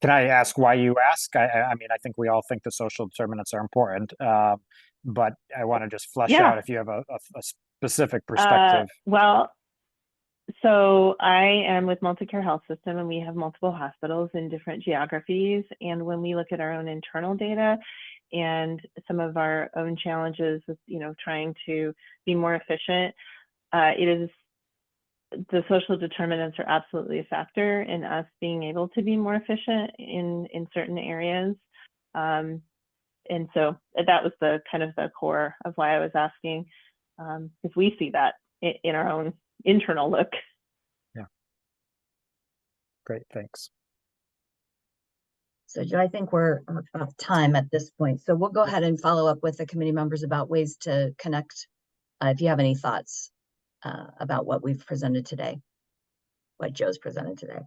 Can I ask why you ask? I mean, I think we all think the social determinants are important, but I want to just flesh out if you have a specific perspective. Well, so I am with MultiCare Health System, and we have multiple hospitals in different geographies. And when we look at our own internal data and some of our own challenges with, you know, trying to be more efficient, the social determinants are absolutely a factor in us being able to be more efficient in certain areas. And so that was the kind of the core of why I was asking, because we see that in our own internal look. Yeah. Great, thanks. So Joe, I think we're off time at this point. So we'll go ahead and follow up with the committee members about ways to connect. If you have any thoughts about what we've presented today, what Joe's presented today.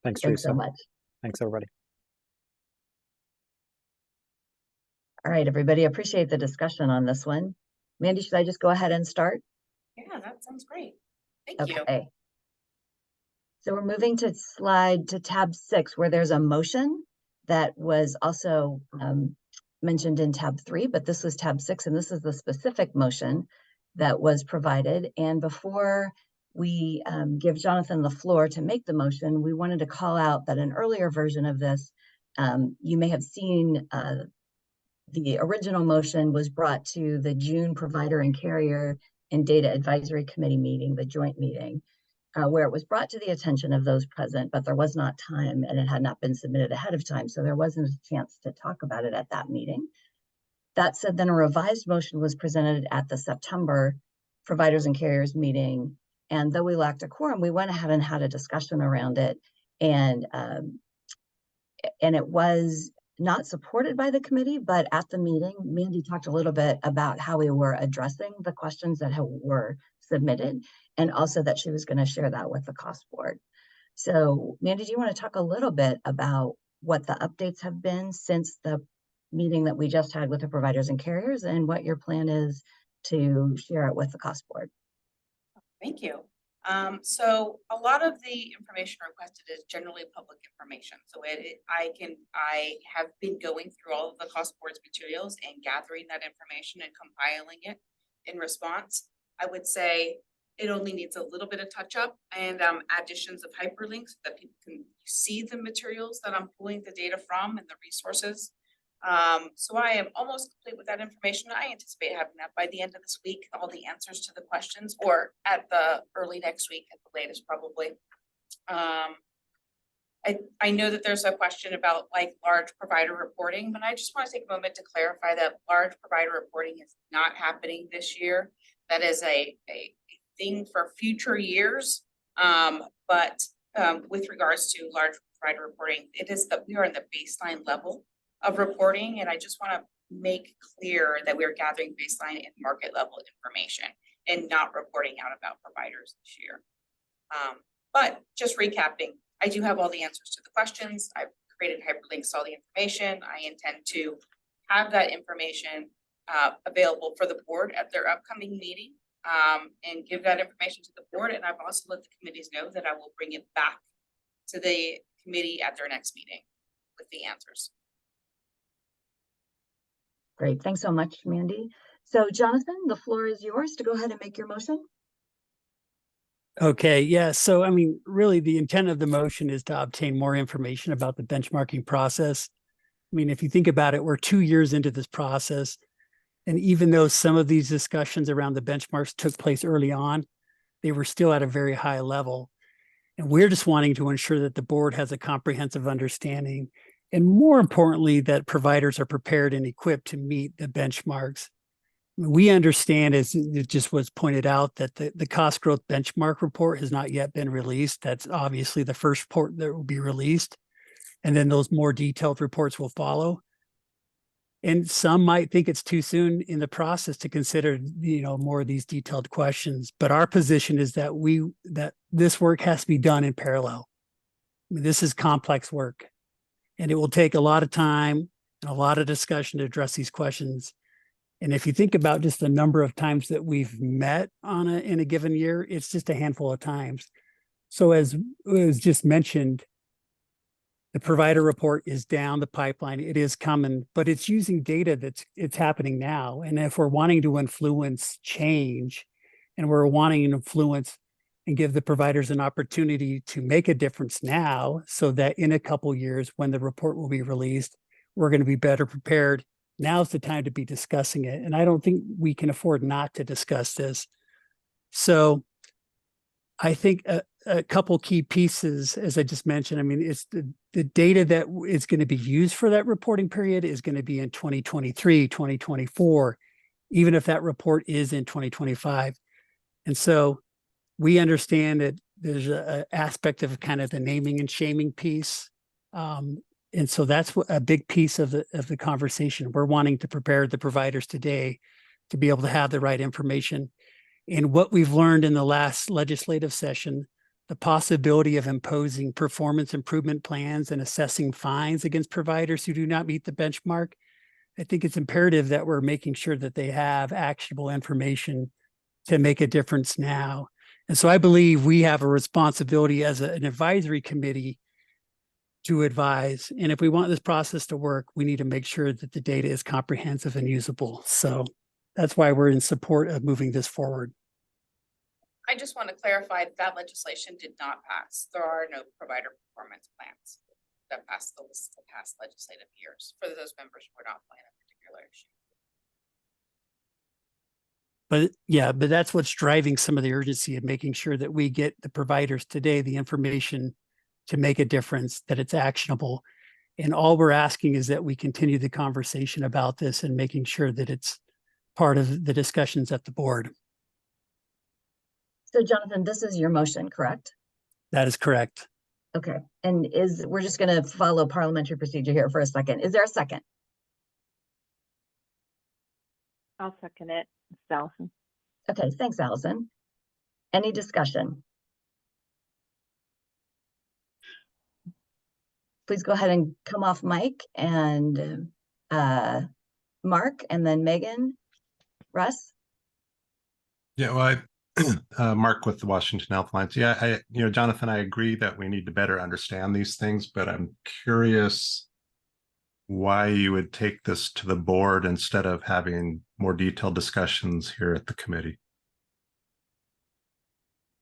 Thanks, Thanks Teresa. so much. Thanks, everybody. All right, everybody, appreciate the discussion on this one. Mandy, should I just go ahead and start? Yeah, that sounds great. Thank you. Okay. So we're moving to tab 6, where there's a motion that was also mentioned in tab 3, but this was tab 6, and this is the specific motion that was provided. And before we give Jonathan the floor to make the motion, we wanted to call out that an earlier version of this, you may have seen the original motion was brought to the June provider and carrier and Data Advisory Committee meeting, the joint meeting, where it was brought to the attention of those present, but there was not time and it had not been submitted ahead of time. So there wasn't a chance to talk about it at that meeting. That said, then a revised motion was presented at the September Providers and Carriers meeting. And though we lacked a quorum, we went ahead and had a discussion around it. And it was not supported by the committee, but at the meeting, Mandy talked a little bit about how we were addressing the questions that were submitted, and also that she was going to share that with the cost board. So Mandy, do you want to talk a little bit about what the updates have been since the meeting that we just had with the providers and carriers, and what your plan is to share it with the cost board? Thank you. So a lot of the information requested is generally public information. So I have been going through all of the cost board's materials and gathering that information and compiling it in response. I would say it only needs a little bit of touch up and additions of hyperlinks so that people can see the materials that I'm pulling the data from and the resources. So I am almost complete with that information. I anticipate having that by the end of this week, all the answers to the questions, or at the early next week at the latest, probably. I know that there's a question about like large provider reporting, but I just want to take a moment to clarify that large provider reporting is not happening this year. That is a thing for future years. But with regards to large provider reporting, we are in the baseline level of reporting, and I just want to make clear that we're gathering baseline and market level information and not reporting out about providers this year. But just recapping, I do have all the answers to the questions. I've created hyperlinks to all the information. I intend to have that information available for the board at their upcoming meeting, and give that information to the board. And I've also let the committees know that I will bring it back to the committee at their next meeting with the answers. Great, thanks so much, Mandy. So Jonathan, the floor is yours to go ahead and make your motion. Okay, yeah. So, I mean, really the intent of the motion is to obtain more information about the benchmarking process. I mean, if you think about it, we're 2 years into this process. And even though some of these discussions around the benchmarks took place early on, they were still at a very high level. And we're just wanting to ensure that the board has a comprehensive understanding, and more importantly, that providers are prepared and equipped to meet the benchmarks. We understand, as it just was pointed out, that the cost growth benchmark report has not yet been released. That's obviously the first report that will be released. And then those more detailed reports will follow. And some might think it's too soon in the process to consider, more of these detailed questions. But our position is that this work has to be done in parallel. I mean, this is complex work, and it will take a lot of time and a lot of discussion to address these questions. And if you think about just the number of times that we've met in a given year, it's just a handful of times. So as was just mentioned, the provider report is down the pipeline. It is coming, but it's using data it's happening now. And if we're wanting to influence change, and we're wanting to influence and give the providers an opportunity to make a difference now, so that in a couple of years when the report will be released, we're going to be better prepared. Now's the time to be discussing it. And I don't think we can afford not to discuss this. So I think a couple key pieces, as I just mentioned, I mean, it's the data that is going to be used for that reporting period is going to be in 2023, 2024, even if that report is in 2025. And so we understand that there's an aspect of kind of the naming and shaming piece. And so that's a big piece of the conversation. We're wanting to prepare the providers today to be able to have the right information. And what we've learned in the last legislative session, the possibility of imposing performance improvement plans and assessing fines against providers who do not meet the benchmark, I think it's imperative that we're making sure that they have actionable information to make a difference now. And so I believe we have a responsibility as an advisory committee to advise. And if we want this process to work, we need to make sure that the data is comprehensive and usable. So that's why we're in support of moving this forward. I just want to clarify that legislation did not pass. There are no provider performance plans that passed the past legislative years for those members who are not playing a particular issue. But yeah, but that's what's driving some of the urgency of making sure that we get the providers today the information to make a difference, that it's actionable. And all we're asking is that we continue the conversation about this and making sure that it's part of the discussions at the board. So Jonathan, this is your motion, correct? That is correct. Okay, and we're just gonna follow parliamentary procedure here for a second. Is there a second? I'll second it. It's Allison. Okay, thanks, Allison. Any discussion? Please go ahead and come off mic, and Mark, and then Megan, Russ. Yeah, well, Mark with the Washington Health Alliance. Yeah, Jonathan, I agree that we need to better understand these things, but I'm curious why you would take this to the board instead of having more detailed discussions here at the committee.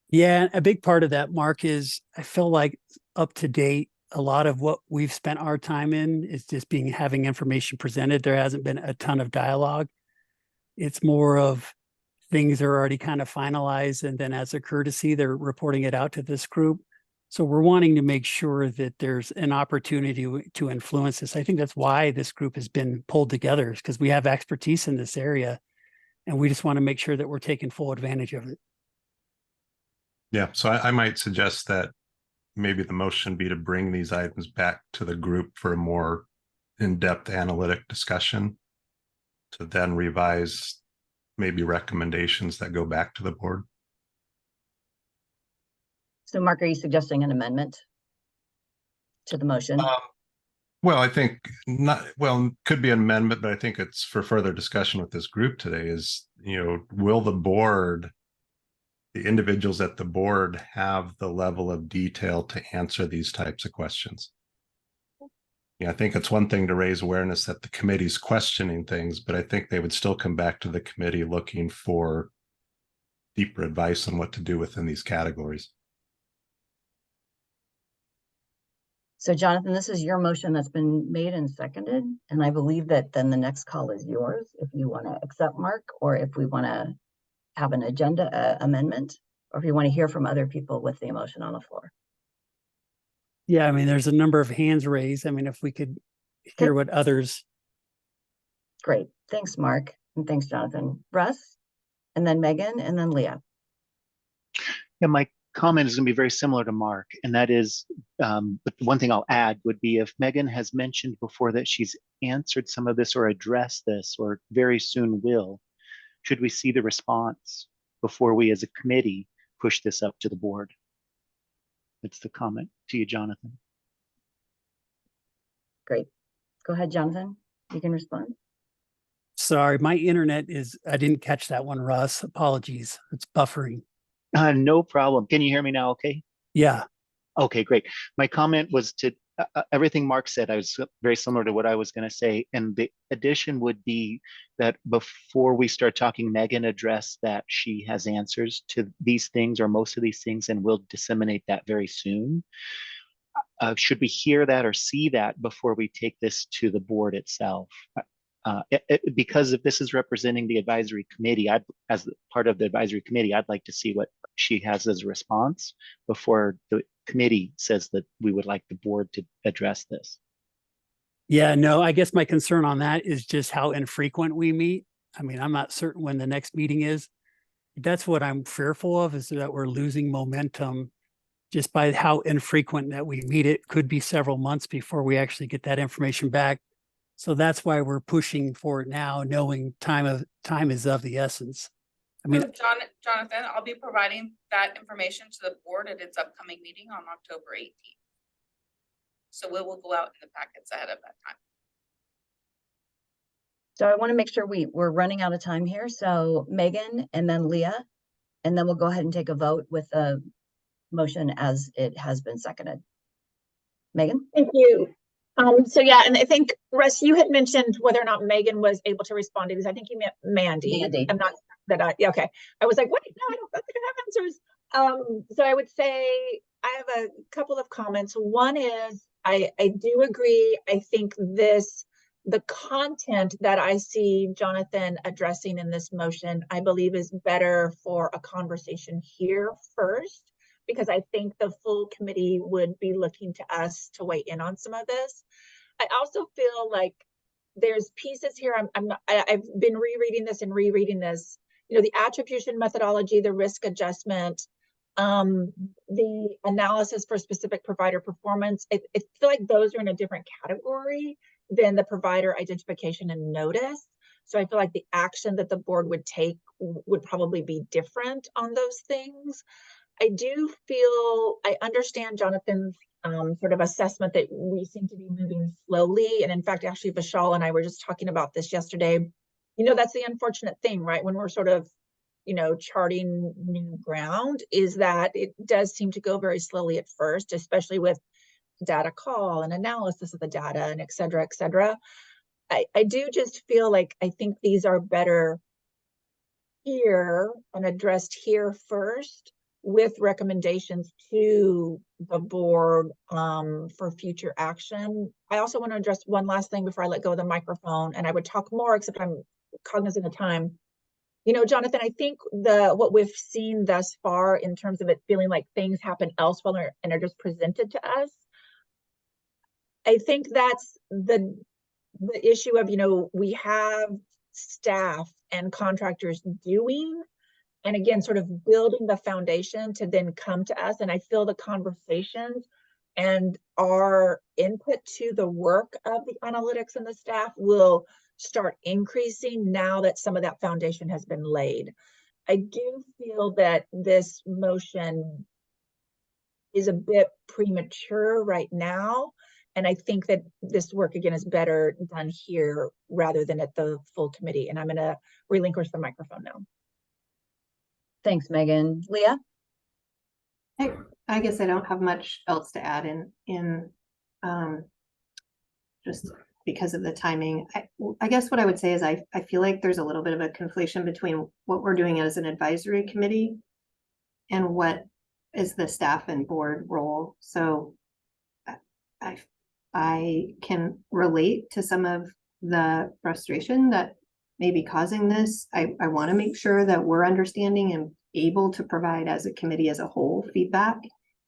Yeah, a big part of that, Mark, is I feel like up to date, a lot of what we've spent our time in is just having information presented. There hasn't been a ton of dialogue. It's more of things are already kind of finalized, and then as a courtesy, they're reporting it out to this group. So we're wanting to make sure that there's an opportunity to influence this. I think that's why this group has been pulled together, is because we have expertise in this area, and we just want to make sure that we're taking full advantage of it. Yeah, so I might suggest that maybe the motion be to bring these items back to the group for a more in-depth analytic discussion, to then revise maybe recommendations that go back to the board. So Mark, are you suggesting an amendment to the motion? Well, I think could be an amendment, but I think it's for further discussion with this group today is, will the individuals at the board have the level of detail to answer these types of questions? Yeah, I think it's one thing to raise awareness that the committee's questioning things, but I think they would still come back to the committee looking for deeper advice on what to do within these categories. So Jonathan, this is your motion that's been made and seconded, and I believe that then the next call is yours if you want to accept, Mark, or if we want to have an agenda amendment, or if you want to hear from other people with the motion on the floor. Yeah, I mean, there's a number of hands raised. I mean, if we could hear what others. Great. Thanks, Mark. And thanks, Jonathan. Russ, and then Megan, and then Leah. Yeah, my comment is going to be very similar to Mark, and that is, but one thing I'll add would be if Megan has mentioned before that she's answered some of this or addressed this or very soon will, should we see the response before we as a committee push this up to the board? That's the comment to you, Jonathan. Great. Go ahead, Jonathan. You can respond. Sorry, my internet I didn't catch that one, Russ. Apologies. It's buffering. No problem. Can you hear me now? Okay. Yeah. Okay, great. My comment was to everything Mark said. I was very similar to what I was going to say. And the addition would be that before we start talking, Megan addressed that she has answers to these things or most of these things, and we'll disseminate that very soon. Should we hear that or see that before we take this to the board itself? Because if this is representing the advisory committee, as part of the advisory committee, I'd like to see what she has as a response before the committee says that we would like the board to address this. Yeah, no, I guess my concern on that is just how infrequent we meet. I mean, I'm not certain when the next meeting is. That's what I'm fearful of, is that we're losing momentum just by how infrequent that we meet. It could be several months before we actually get that information back. So that's why we're pushing for it now, knowing time is of the essence. I mean, Jonathan, I'll be providing that information to the board at its upcoming meeting on October 18th. So we will go out in the packets ahead of that time. So I want to make sure we're running out of time here. So Megan, and then Leah, and then we'll go ahead and take a vote with a motion as it has been seconded. Megan? Thank you. So yeah, and I think Russ, you had mentioned whether or not Megan was able to respond to these. I think you meant Mandy. I'm not that yeah, okay. I was like, what? No, I don't think I have answers. So I would say I have a couple of comments. One is I do agree. I think this the content that I see Jonathan addressing in this motion, I believe is better for a conversation here first, because I think the full committee would be looking to us to weigh in on some of this. I also feel like there's pieces here. I've been rereading this and rereading this. You know, the attribution methodology, the risk adjustment, the analysis for specific provider performance. I feel like those are in a different category than the provider identification and notice. So I feel like the action that the board would take would probably be different on those things. I do feel, I understand Jonathan's sort of assessment that we seem to be moving slowly. And in fact, actually, Vishal and I were just talking about this yesterday. You know, that's the unfortunate thing, right? When we're sort of, you know, charting new ground, is that it does seem to go very slowly at first, especially with data call and analysis of the data and et cetera, et cetera. I do just feel like I think these are better here and addressed here first, with recommendations to the board for future action. I also want to address one last thing before I let go of the microphone, and I would talk more, except I'm cognizant of time. You know, Jonathan, I think what we've seen thus far in terms of it feeling like things happen elsewhere and are just presented to us, I think that's the issue of, you know, we have staff and contractors doing, and again, sort of building the foundation to then come to us. And I feel the conversations and our input to the work of the analytics and the staff will start increasing now that some of that foundation has been laid. I do feel that this motion is a bit premature right now. And I think that this work, again, is better done here rather than at the full committee. And I'm going to relinquish the microphone now. Thanks, Megan. Leah? I guess I don't have much else to add in just because of the timing. I guess what I would say is I feel like there's a little bit of a conflation between what we're doing as an advisory committee and what is the staff and board role. So I can relate to some of the frustration that may be causing this. I want to make sure that we're understanding and able to provide as a committee as a whole feedback,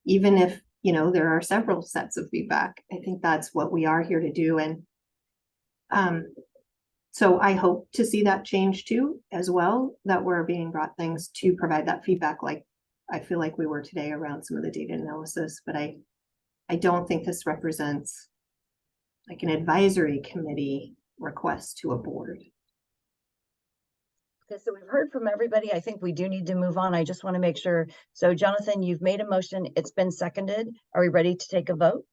even if, you know, there are several sets of feedback. I think that's what we are here to do. And so I hope to see that change too, as well, that we're being brought things to provide that feedback, like I feel like we were today around some of the data analysis. But I don't think this represents like an advisory committee request to a board. Okay, so we've heard from everybody. I think we do need to move on. I just want to make sure. So Jonathan, you've made a motion. It's been seconded. Are we ready to take a vote?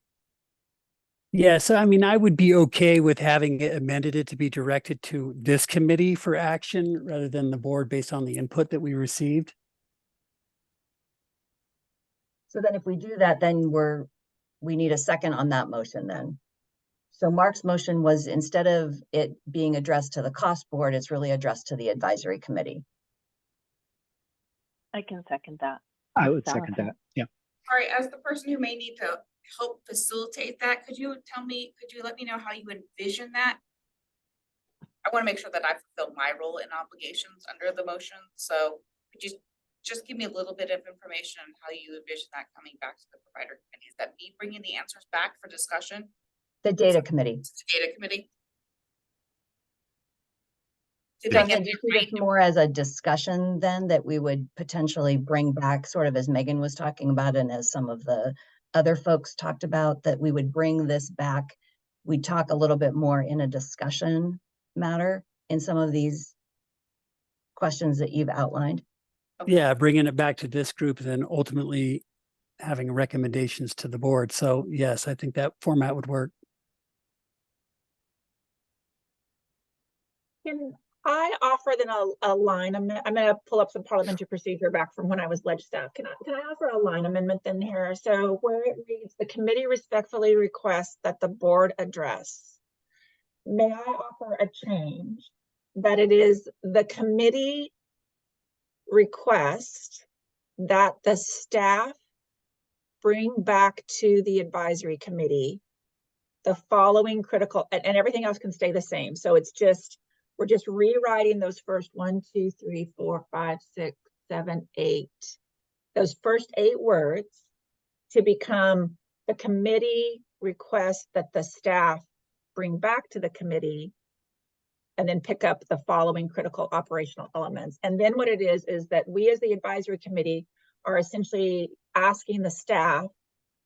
Yeah, so I mean, I would be okay with having it amended it to be directed to this committee for action rather than the board based on the input that we received. So then if we do that, then we need a second on that motion then. So Mark's motion was, instead of it being addressed to the cost board, it's really addressed to the advisory committee. I can second that. I would second that. Yeah. All right, as the person who may need to help facilitate that, could you let me know how you envision that? I want to make sure that I fulfill my role and obligations under the motion. So could you just give me a little bit of information on how you envision that coming back to the provider committee? Is that me bringing the answers back for discussion? The data committee. The data committee. Jonathan, do you see this more as a discussion then that we would potentially bring back, sort of as Megan was talking about and as some of the other folks talked about, that we would bring this back? We'd talk a little bit more in a discussion matter in some of these questions that you've outlined. Yeah, bringing it back to this group and then ultimately having recommendations to the board. So yes, I think that format would work. Can I offer then a line? I'm gonna pull up some parliamentary procedure back from when I was leg staff. Can I offer a line amendment then here? So where it reads, the committee respectfully requests that the board address. May I offer a change that it is the committee request that the staff bring back to the advisory committee the following critical, and everything else can stay the same. So it's just, we're just rewriting those first 1, 2, 3, 4, 5, 6, 7, 8. Those first 8 words to become the committee request that the staff bring back to the committee, and then pick up the following critical operational elements. And then what it is that we as the advisory committee are essentially asking the staff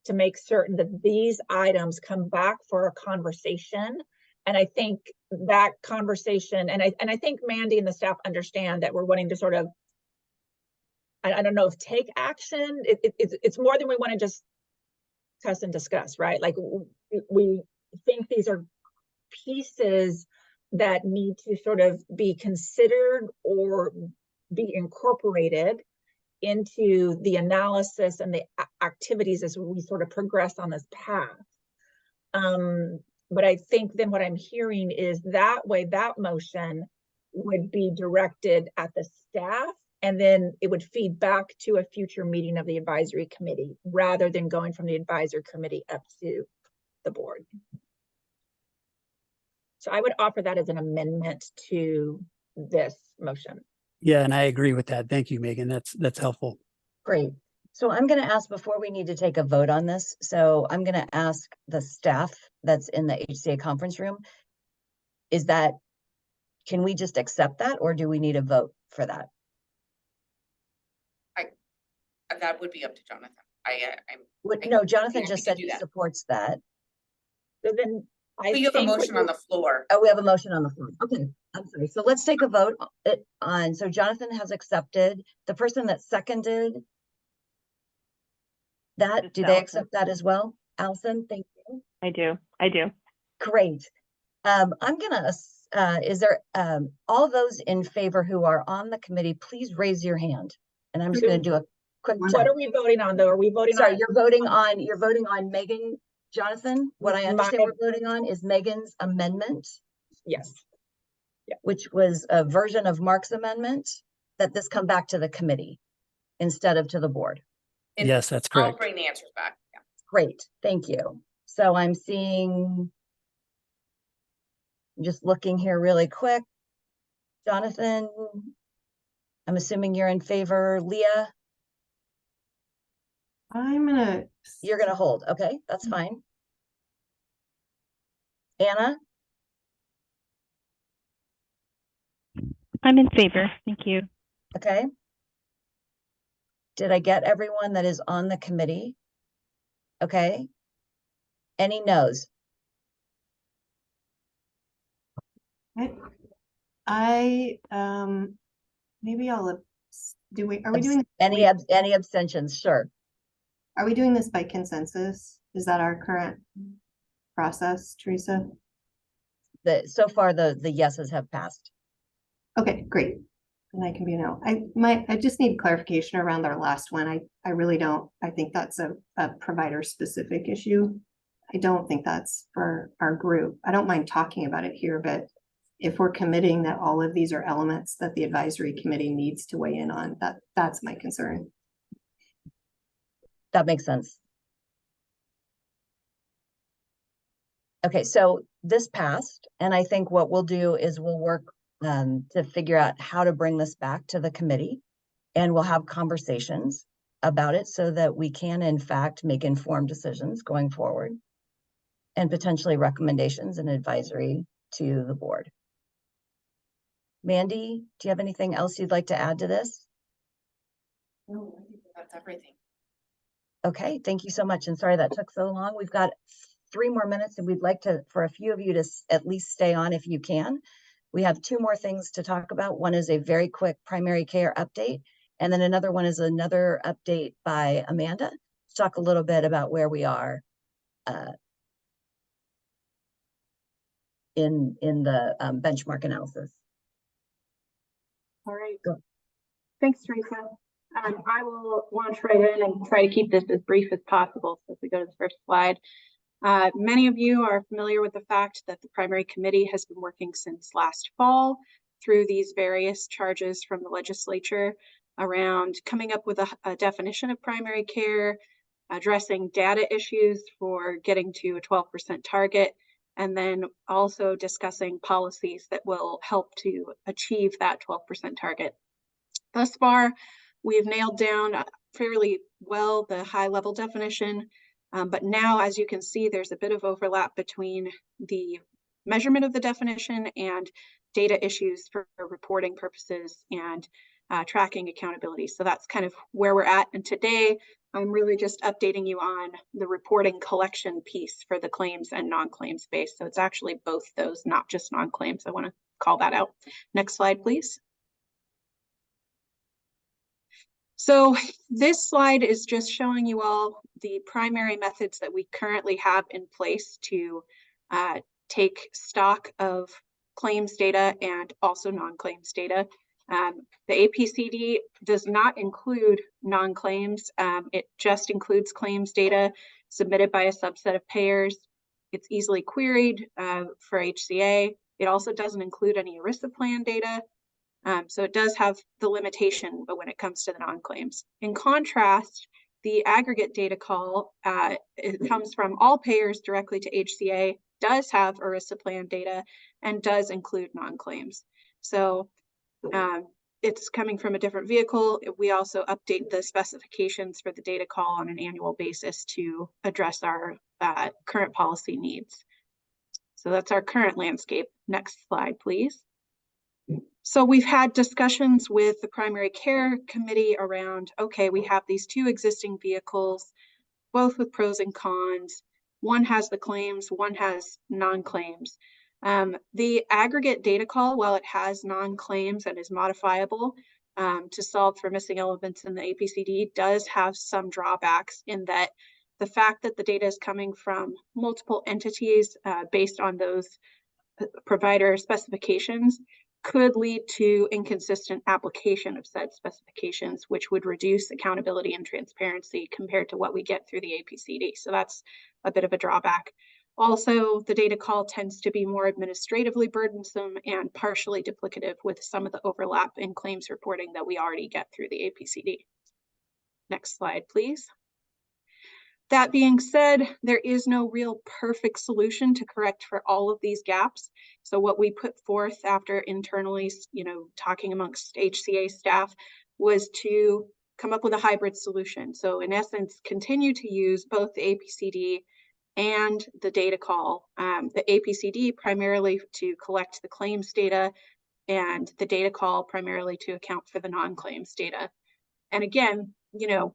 to make certain that these items come back for a conversation. And I think that conversation, and I think Mandy and the staff understand that we're wanting to sort of, I don't know if take action, it's more than we want to just discuss and discuss, right? Like we think these are pieces that need to sort of be considered or be incorporated into the analysis and the activities as we sort of progress on this path. But I think then what I'm hearing is that way, that motion would be directed at the staff, and then it would feed back to a future meeting of the advisory committee rather than going from the advisory committee up to the board. So I would offer that as an amendment to this motion. Yeah, and I agree with that. Thank you, Megan. That's helpful. Great. So I'm going to ask before we need to take a vote on this. So I'm going to ask the staff that's in the HCA conference room, can we just accept that, or do we need a vote for that? That would be up to Jonathan. No, Jonathan yeah, just said he supports that. So then you have a motion on the floor. Oh, we have a motion on the floor. Okay, I'm sorry. So let's take a vote on, so Jonathan has accepted. The person that seconded that, do they accept that as well? Allison, thank you. I do. Great. I'm gonna, is there, all those in favor who are on the committee, please raise your hand. And I'm just gonna do a quick check. What are we voting on though? Are we voting Sorry, on? you're voting on Megan Jonathan. What I understand we're voting on is Megan's amendment. Yes. Yeah. Which was a version of Mark's amendment, that this come back to the committee instead of to the board. Yes, that's correct. I'll bring the answers back. Yeah. Great, thank you. So I'm just looking here really quick. Jonathan, I'm assuming you're in favor. Leah? You're gonna hold, okay, that's fine. Anna? I'm in favor. Thank you. Okay. Did I get everyone that is on the committee? Okay. Any no's? Maybe I'll, are we doing? Any abstentions? Sure. Are we doing this by consensus? Is that our current process, Teresa? So far the yeses have passed. Okay, great. And I can be a no. I just need clarification around our last one. I really don't, I think that's a provider specific issue. I don't think that's for our group. I don't mind talking about it here, but if we're committing that all of these are elements that the advisory committee needs to weigh in on, that's my concern. That makes sense. Okay, so this passed, and I think what we'll do is we'll work to figure out how to bring this back to the committee, and we'll have conversations about it so that we can in fact make informed decisions going forward and potentially recommendations and advisory to the board. Mandy, do you have anything else you'd like to add to this? No, I think that's everything. Okay, thank you so much. And sorry that took so long. We've got 3 more minutes and we'd like for a few of you to at least stay on if you can. We have 2 more things to talk about. One is a very quick primary care update. And then another one is another update by Amanda to talk a little bit about where we are in the benchmark analysis. All right. Thanks, Teresa. I will launch right in and try to keep this as brief as possible. So if we go to the first slide. Many of you are familiar with the fact that the primary committee has been working since last fall through these various charges from the legislature around coming up with a definition of primary care, addressing data issues for getting to a 12% target, and then also discussing policies that will help to achieve that 12% target. Thus far, we've nailed down fairly well the high level definition, but now, as you can see, there's a bit of overlap between the measurement of the definition and data issues for reporting purposes and tracking accountability. So that's kind of where we're at. And today, I'm really just updating you on the reporting collection piece for the claims and non-claims space. So it's actually both those, not just non-claims. I want to call that out. Next slide, please. So this slide is just showing you all the primary methods that we currently have in place to take stock of claims data and also non-claims data. The APCD does not include non-claims. It just includes claims data submitted by a subset of payers. It's easily queried for HCA. It also doesn't include any ERISA plan data. So it does have the limitation, but when it comes to the non-claims. In contrast, the aggregate data call, it comes from all payers directly to HCA, does have ERISA plan data, and does include non-claims. So it's coming from a different vehicle. We also update the specifications for the data call on an annual basis to address our current policy needs. So that's our current landscape. Next slide, please. So we've had discussions with the primary care committee around, okay, we have these two existing vehicles, both with pros and cons. One has the claims, one has non-claims. The aggregate data call, while it has non-claims and is modifiable to solve for missing elements in the APCD, does have some drawbacks in that the fact that the data is coming from multiple entities based on those provider specifications could lead to inconsistent application of said specifications, which would reduce accountability and transparency compared to what we get through the APCD. So that's a bit of a drawback. Also, the data call tends to be more administratively burdensome and partially duplicative with some of the overlap in claims reporting that we already get through the APCD. Next slide, please. That being said, there is no real perfect solution to correct for all of these gaps. So what we put forth after internally, talking amongst HCA staff was to come up with a hybrid solution. So in essence, continue to use both the APCD and the data call. The APCD primarily to collect the claims data and the data call primarily to account for the non-claims data. And again,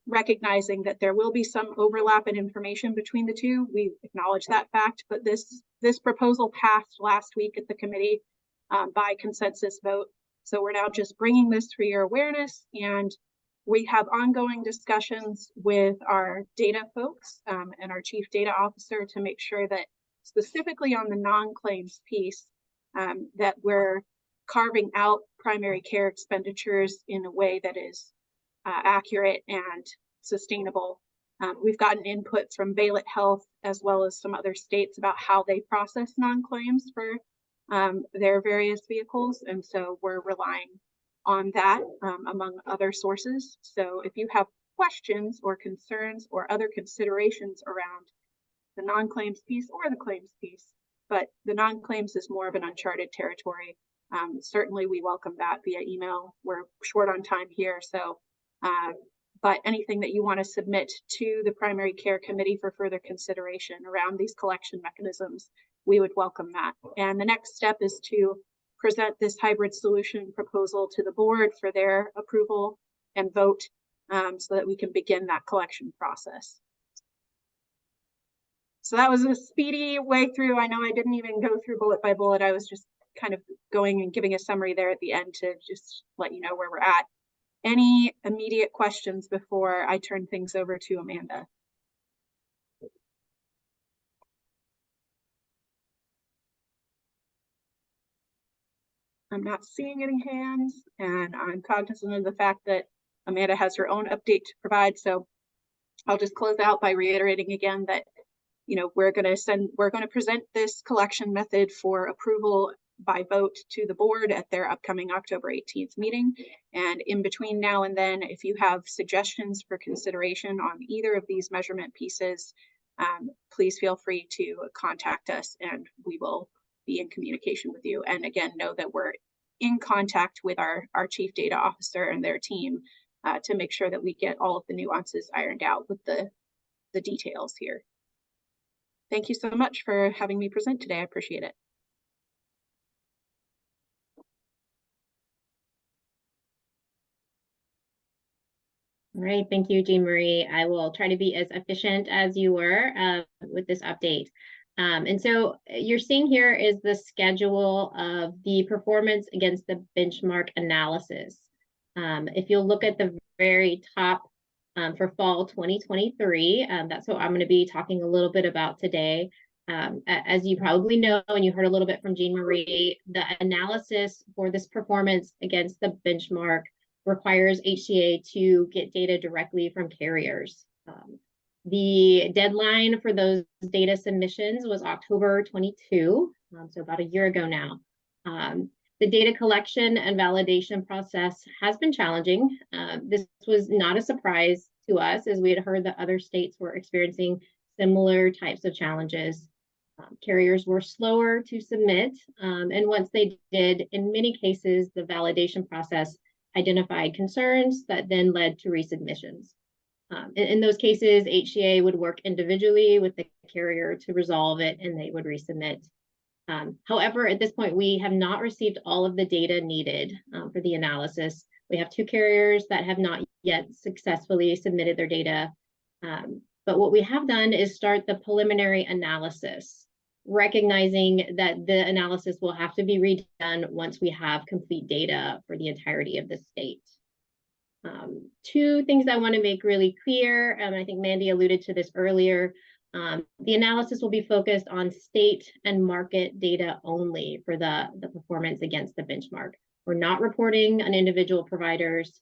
recognizing that there will be some overlap in information between the two, we acknowledge that fact, but this proposal passed last week at the committee by consensus vote. So we're now just bringing this for your awareness, and we have ongoing discussions with our data folks and our chief data officer to make sure that specifically on the non-claims piece, that we're carving out primary care expenditures in a way that is accurate and sustainable. We've gotten input from Baylor Health as well as some other states about how they process non-claims for their various vehicles. And so we're relying on that among other sources. So if you have questions or concerns or other considerations around the non-claims piece or the claims piece, but the non-claims is more of an uncharted territory. Certainly we welcome that via email. We're short on time here, so but anything that you want to submit to the primary care committee for further consideration around these collection mechanisms, we would welcome that. And the next step is to present this hybrid solution proposal to the board for their approval and vote so that we can begin that collection process. So that was a speedy way through. I know I didn't even go through bullet by bullet. I was just kind of going and giving a summary there at the end to just let you know where we're at. Any immediate questions before I turn things over to Amanda? I'm not seeing any hands, and I'm cognizant of the fact that Amanda has her own update to provide. So I'll just close out by reiterating again that we're going to present this collection method for approval by vote to the board at their upcoming October 18th meeting. And in between now and then, if you have suggestions for consideration on either of these measurement pieces, please feel free to contact us and we will be in communication with you. And again, know that we're in contact with our chief data officer and their team to make sure that we get all of the nuances ironed out with the details here. Thank you so much for having me present today. I appreciate it. All right, thank you, Jean Marie. I will try to be as efficient as you were with this update. And so you're seeing here is the schedule of the performance against the benchmark analysis. If you'll look at the very top for fall 2023, that's what I'm going to be talking a little bit about today. As you probably know, and you heard a little bit from Jean Marie, the analysis for this performance against the benchmark requires HCA to get data directly from carriers. The deadline for those data submissions was October 22, so about a year ago now. The data collection and validation process has been challenging. This was not a surprise to us, as we had heard that other states were experiencing similar types of challenges. Carriers were slower to submit, and once they did, in many cases, the validation process identified concerns that then led to resubmissions. In those cases, HCA would work individually with the carrier to resolve it, and they would resubmit. However, at this point, we have not received all of the data needed for the analysis. We have 2 carriers that have not yet successfully submitted their data. But what we have done is start the preliminary analysis, recognizing that the analysis will have to be redone once we have complete data for the entirety of the state. 2 things I want to make really clear, and I think Mandy alluded to this earlier. The analysis will be focused on state and market data only for the performance against the benchmark. We're not reporting on individual providers.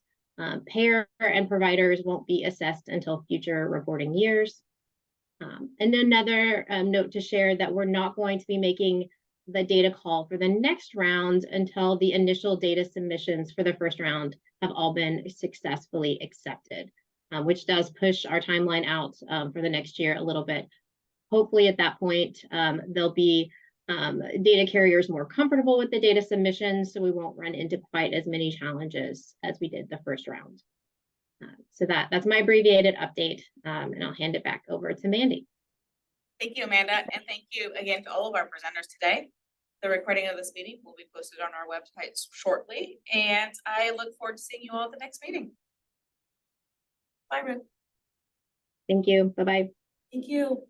Payer and providers won't be assessed until future reporting years. And another note to share that we're not going to be making the data call for the next round until the initial data submissions for the first round have all been successfully accepted, which does push our timeline out for the next year a little bit. Hopefully at that point, there'll be data carriers more comfortable with the data submissions, so we won't run into quite as many challenges as we did the first round. So that's my abbreviated update, and I'll hand it back over to Mandy. Thank you, Amanda, and thank you again to all of our presenters today. The recording of this meeting will be posted on our website shortly, and I look forward to seeing you all at the next meeting. Bye, Ruth. Thank you. Bye-bye. Thank you.